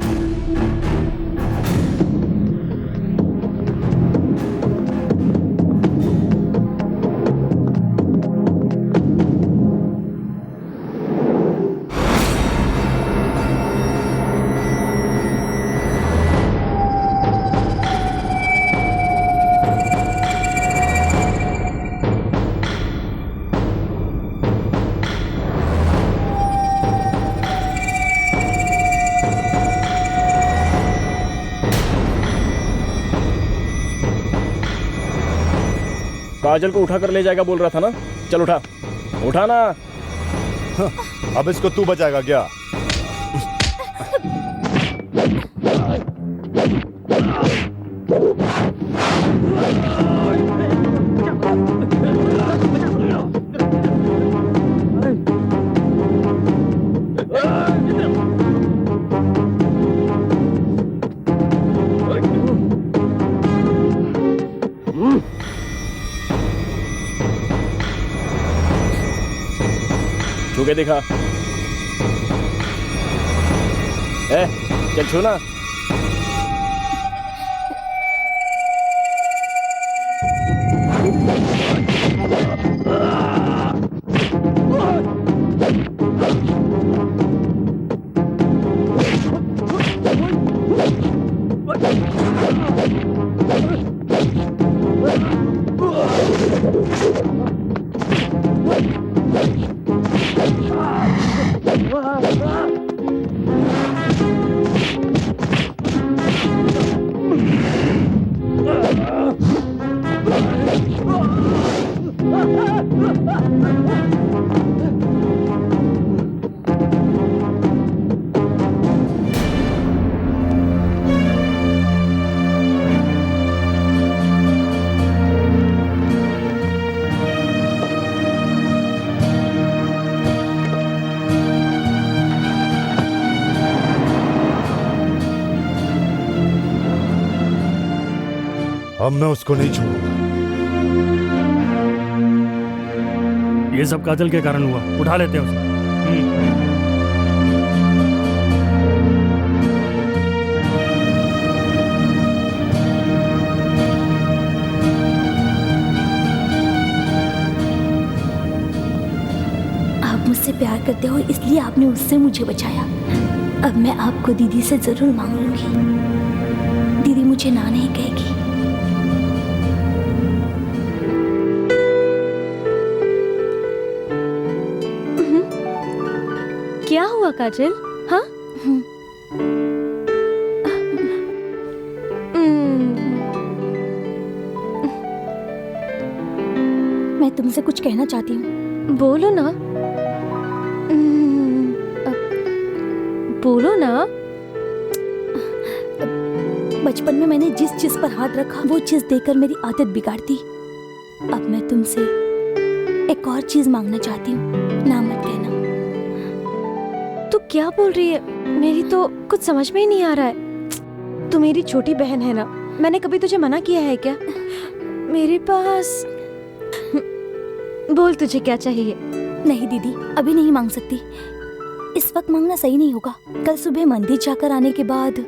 काजल को उठा कर ले जाएगा बोल रहा था ना, चल उठा, उठा ना। अब इसको तू बचाएगा क्या? छू के दिखा। चल छू ना। अब मैं उसको नहीं छोड़ूंगा। ये सब काजल के कारण हुआ, उठा लेते हैं उसे। आप मुझसे प्यार करते हो इसलिए आपने उससे मुझे बचाया। अब मैं आपको दीदी से जरूर मांग लूंगी। दीदी मुझे ना नहीं कहेगी। क्या हुआ काजल? हाँ? मैं तुमसे कुछ कहना चाहती हूँ। बोलो ना। बोलो ना। बचपन में मैंने जिस चीज पर हाथ रखा वो चीज देकर मेरी आदत बिगाड़ दी। अब मैं तुमसे एक और चीज मांगना चाहती हूँ, ना मत कहना। तू क्या बोल रही है? मेरी तो कुछ समझ में ही नहीं आ रहा है। तू मेरी छोटी बहन है ना, मैंने कभी तुझे मना किया है क्या? मेरे पास बोल तुझे क्या चाहिए? नहीं दीदी, अभी नहीं मांग सकती। इस वक्त मांगना सही नहीं होगा। कल सुबह मंदिर जाकर आने के बाद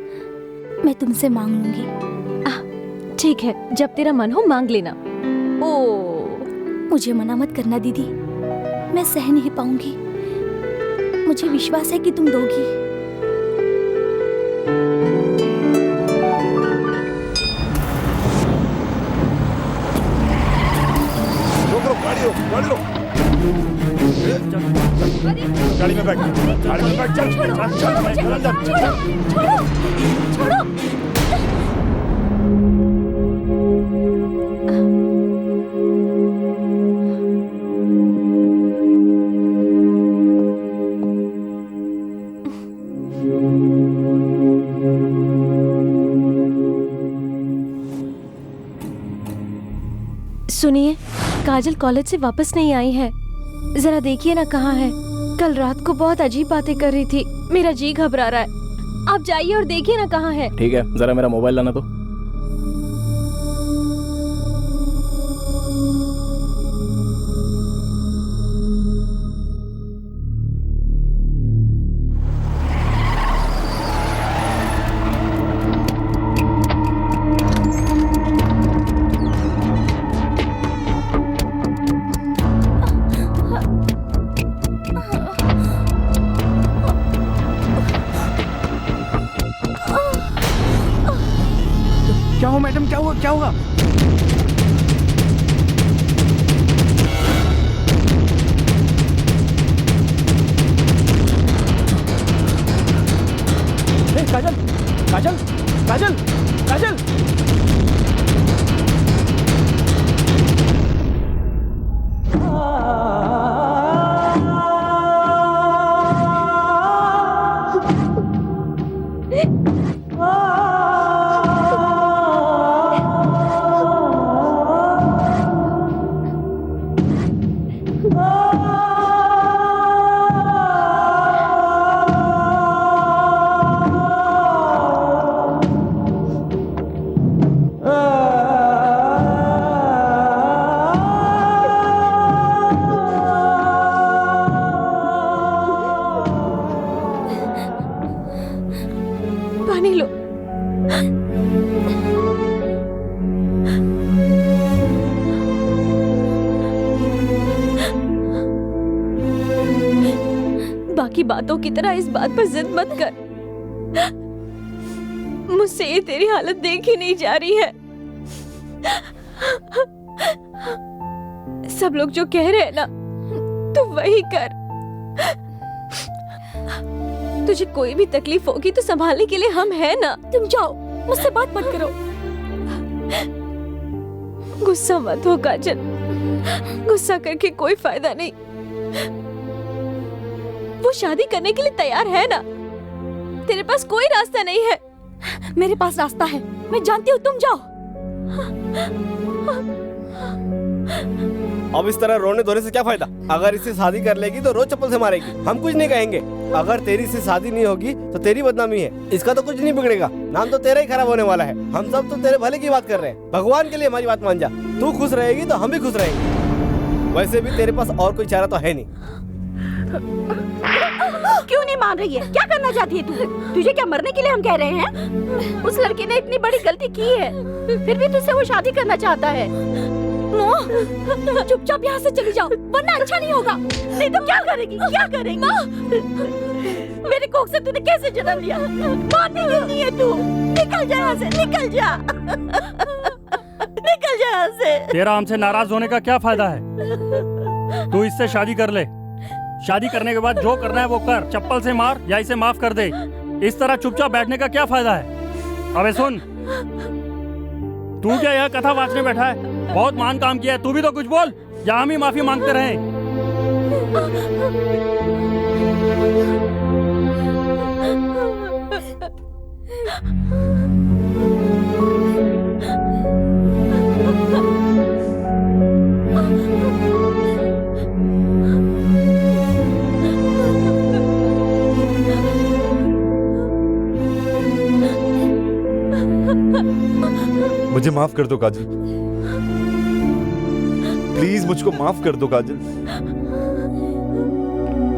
मैं तुमसे मांग लूंगी। ठीक है, जब तेरा मन हो मांग लेना। मुझे मना मत करना दीदी, मैं सह नहीं पाऊंगी। मुझे विश्वास है कि तुम दोगी। गाड़ी में बैठ, गाड़ी में बैठ, चल चल चल अंदर, छोड़ो। सुनिए, काजल कॉलेज से वापस नहीं आई है। जरा देखिए ना कहाँ है। कल रात को बहुत अजीब बातें कर रही थी। मेरा जी घबरा रहा है। आप जाइए और देखिए ना कहाँ है। ठीक है, जरा मेरा मोबाइल लाना तो। क्या हुआ मैडम, क्या हुआ, क्या हुआ? काजल, काजल, काजल, काजल। पानी लो। बाकी बातों की तरह इस बात पर जिद मत कर। मुझसे ये तेरी हालत देखी नहीं जा रही है। सब लोग जो कह रहे हैं ना, तू वही कर। तुझे कोई भी तकलीफ होगी तो संभालने के लिए हम हैं ना। तुम जाओ, मुझसे बात मत करो। गुस्सा मत हो काजल, गुस्सा करके कोई फायदा नहीं। वो शादी करने के लिए तैयार है ना। तेरे पास कोई रास्ता नहीं है। मेरे पास रास्ता है, मैं जानती हूँ। तुम जाओ। अब इस तरह रोने धोने से क्या फायदा? अगर इससे शादी कर लेगी तो रोज चप्पल से मारेगी, हम कुछ नहीं कहेंगे। अगर तेरी से शादी नहीं होगी तो तेरी बदनामी है, इसका तो कुछ नहीं बिगड़ेगा। नाम तो तेरा ही खराब होने वाला है। हम सब तो तेरे भले की बात कर रहे हैं। भगवान के लिए हमारी बात मान जा। तू खुश रहेगी तो हम भी खुश रहेंगे। वैसे भी तेरे पास और कोई चारा तो है नहीं। क्यों नहीं मान रही है? क्या करना चाहती है तू? तुझे क्या मरने के लिए हम कह रहे हैं? उस लड़के ने इतनी बड़ी गलती की है, फिर भी तुझसे वो शादी करना चाहता है। तुम चुपचाप यहाँ से चली जाओ, वरना अच्छा नहीं होगा। नहीं तो क्या करेगी? क्या करेगी? मेरे कोख से तूने कैसे जन्म लिया? मानने की नहीं है तू। निकल जा यहाँ से, निकल जा। निकल जा यहाँ से। तेरा हमसे नाराज होने का क्या फायदा है? तू इससे शादी कर ले। शादी करने के बाद जो करना है वो कर। चप्पल से मार या इसे माफ कर दे। इस तरह चुपचाप बैठने का क्या फायदा है? अबे सुन, तू क्या यह कथा वाचने बैठा है? बहुत महान काम किया है। तू भी तो कुछ बोल, या हम ही माफी मांगते रहे। मुझे माफ कर दो काजल, प्लीज मुझको माफ कर दो काजल।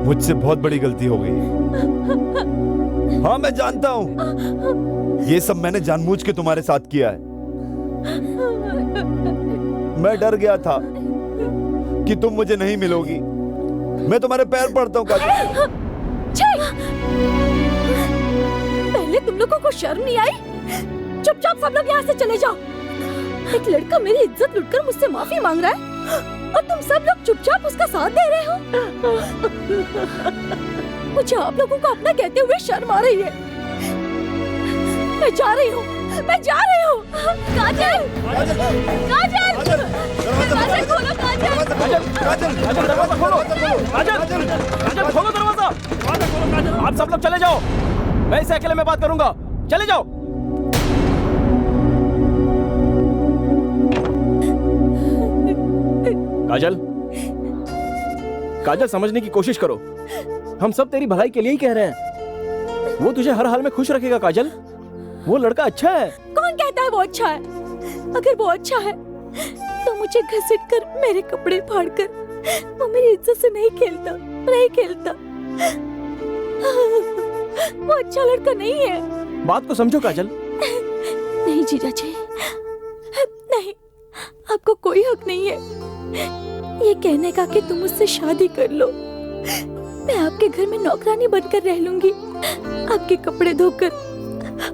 मुझसे बहुत बड़ी गलती हो गई। हाँ मैं जानता हूं, ये सब मैंने जानबूझ के तुम्हारे साथ किया है। मैं डर गया था कि तुम मुझे नहीं मिलोगी। मैं तुम्हारे पैर पड़ता हूं काजल। पहले तुम लोगों को शर्म नहीं आई? चुपचाप सब लोग यहाँ से चले जाओ। एक लड़का मेरी इज्जत लूटकर मुझसे माफी मांग रहा है और तुम सब लोग चुपचाप उसका साथ दे रहे हो। मुझे आप लोगों को अपना कहते हुए शर्म आ रही है। मैं जा रही हूँ। काजल, काजल, दरवाजा खोलो। काजल दरवाजा खोलो। काजल खोलो दरवाजा। आप सब लोग चले जाओ, मैं इसे अकेले में बात करूंगा। चले जाओ। काजल समझने की कोशिश करो, हम सब तेरी भलाई के लिए ही कह रहे हैं। वो तुझे हर हाल में खुश रखेगा काजल। वो लड़का अच्छा है। कौन कहता है वो अच्छा है? अगर वो अच्छा है तो मुझे घसीट कर, मेरे कपड़े फाड़ कर वो मेरी इज्जत से नहीं खेलता। वो अच्छा लड़का नहीं है। बात को समझो काजल। नहीं जीजा जी, नहीं, आपको कोई हक नहीं है ये कहने का कि तुम मुझसे शादी कर लो। मैं आपके घर में नौकरानी बनकर रह लूंगी, आपके कपड़े धोकर,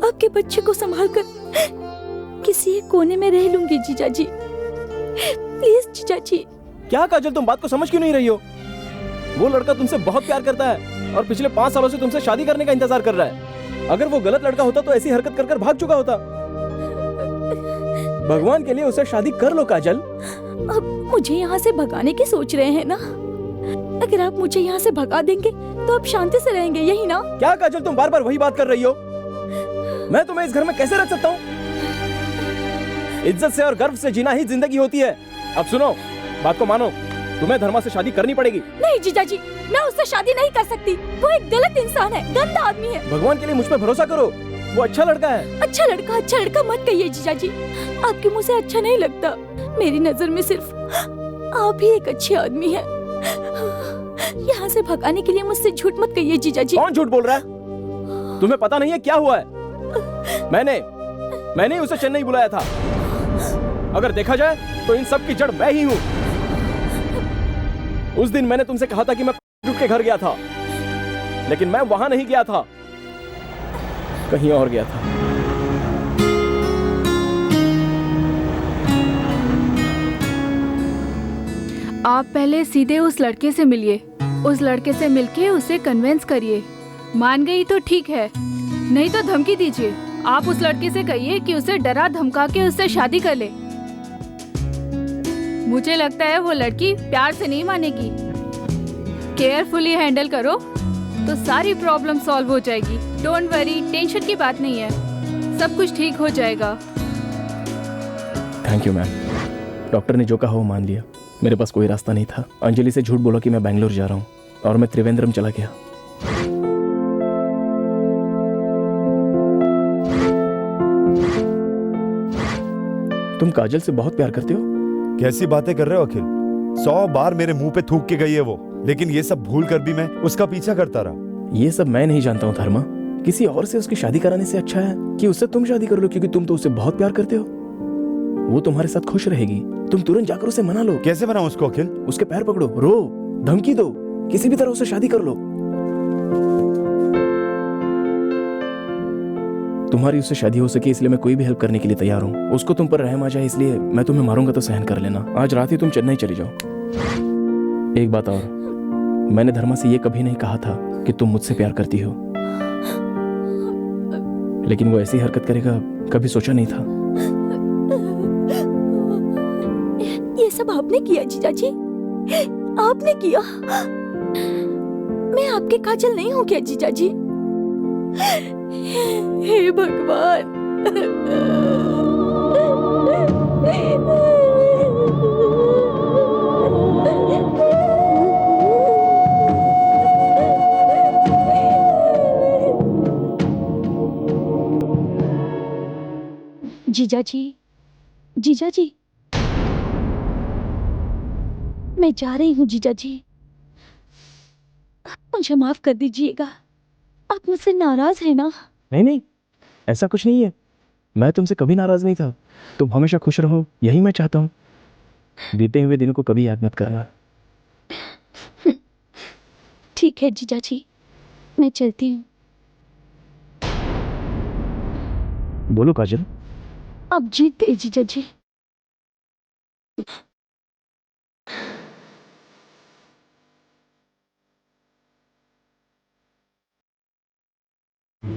आपके बच्चे को संभालकर किसी एक कोने में रह लूंगी जीजा जी। प्लीज जीजा जी। क्या काजल, तुम बात को समझ क्यों नहीं रही हो? वो लड़का तुमसे बहुत प्यार करता है और पिछले 5 सालों से तुमसे शादी करने का इंतजार कर रहा है। अगर वो गलत लड़का होता तो ऐसी हरकत कर भाग चुका होता। भगवान के लिए उसे शादी कर लो काजल। अब मुझे यहाँ से भगाने की सोच रहे हैं ना? अगर आप मुझे यहाँ से भगा देंगे तो आप शांति से रहेंगे, यही ना? क्या काजल, तुम बार बार वही बात कर रही हो? मैं तुम्हें इस घर में कैसे रख सकता हूँ? इज्जत से और गर्व से जीना ही जिंदगी होती है। अब सुनो, बात को मानो, तुम्हें धर्मा से शादी करनी पड़ेगी। नहीं जीजा जी, मैं उससे शादी नहीं कर सकती। वो एक गलत इंसान है, गंदा आदमी है। भगवान के लिए मुझ पर भरोसा करो, वो अच्छा लड़का है। अच्छा लड़का मत कहिए जीजा जी, आपके मुँह से अच्छा नहीं लगता। मेरी नजर में सिर्फ आप ही एक अच्छे आदमी हैं। यहाँ से भगाने के लिए मुझसे झूठ मत कहिए जीजा जी। कौन झूठ बोल रहा है? तुम्हें पता नहीं है क्या हुआ है? मैंने उसे चेन्नई बुलाया था। अगर देखा जाए तो इन सब की जड़ मैं ही हूँ। उस दिन मैंने तुमसे कहा था कि मैं के घर गया था, लेकिन मैं वहां नहीं गया था, कहीं और गया था। आप पहले सीधे उस लड़के से मिलिए। उस लड़के से मिलके उसे कन्विंस करिए। मान गई तो ठीक है, नहीं तो धमकी दीजिए। आप उस लड़के से कहिए कि उसे डरा धमका के उससे शादी कर ले। मुझे लगता है वो लड़की प्यार से नहीं मानेगी। केयरफुली हैंडल करो तो सारी प्रॉब्लम सॉल्व हो जाएगी। डोंट वरी, टेंशन की बात नहीं है, सब कुछ ठीक हो जाएगा। Thank you ma'am. डॉक्टर ने जो कहा वो मान लिया। मेरे पास कोई रास्ता नहीं था। अंजलि से झूठ बोला कि मैं बेंगलोर जा रहा हूँ और मैं त्रिवेंद्रम चला गया। तुम काजल से बहुत प्यार करते हो। कैसी बातें कर रहे हो अखिल? 100 बार मेरे मुंह पे थूक के गई है वो, लेकिन ये सब भूल कर भी मैं उसका पीछा करता रहा। ये सब मैं नहीं जानता हूँ धर्मा। किसी और से उसकी शादी कराने से अच्छा है कि उससे तुम शादी कर लो, क्योंकि तुम तो उससे बहुत प्यार करते हो। वो तुम्हारे साथ खुश रहेगी। तुम तुरंत जाकर उसे मना लो। कैसे मनाऊं उसको अखिल? उसके पैर पकड़ो, रो, धमकी दो, किसी भी तरह उसे शादी कर लो। तुम्हारी उससे शादी हो सके इसलिए मैं कोई भी हेल्प करने के लिए तैयार हूँ। उसको तुम पर रहम आ जाए इसलिए मैं तुम्हें मारूंगा तो सहन कर लेना। आज रात ही तुम चेन्नई चली जाओ। एक बात और, मैंने धर्मा से ये कभी नहीं कहा था कि तुम मुझसे प्यार करती हो, लेकिन वो ऐसी हरकत करेगा कभी सोचा नहीं था। ये सब आपने किया जीजा जी, आपने किया। मैं आपके काजल नहीं हूँ क्या जीजा जी? हे भगवान। जीजा जी, मैं जा रही हूँ जीजा जी, मुझे माफ कर दीजिएगा। आप मुझसे नाराज है ना? नहीं, ऐसा कुछ नहीं है। मैं तुमसे कभी नाराज नहीं था। तुम हमेशा खुश रहो, यही मैं चाहता हूँ। बीते हुए दिनों को कभी याद मत करना। ठीक है जीजा जी, मैं चलती हूँ। बोलो काजल। आप जीत गए जीजा जी। हेलो।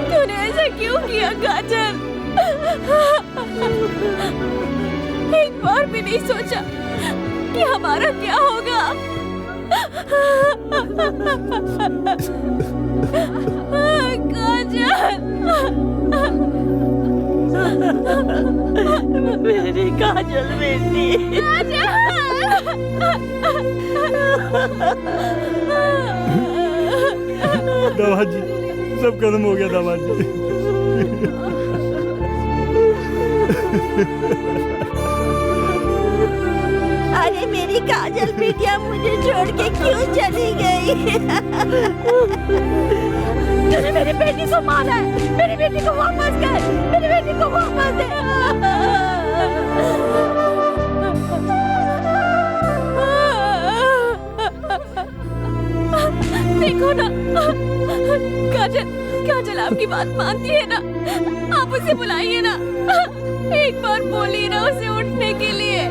तूने ऐसा क्यों किया काजल? एक बार भी नहीं सोचा कि हमारा क्या होगा? मेरी काजल बेटी। दादाजी सब खत्म हो गया दादाजी। अरे मेरी काजल बेटिया मुझे छोड़ के क्यों चली गई? तूने मेरी बेटी को मारा है। मेरी बेटी को वापस कर। मेरी बेटी को वापस दे। देखो ना काजल, काजल आपकी बात मानती है ना? आप उसे बुलाइए ना, एक बार बोलिए ना उसे उठने के लिए।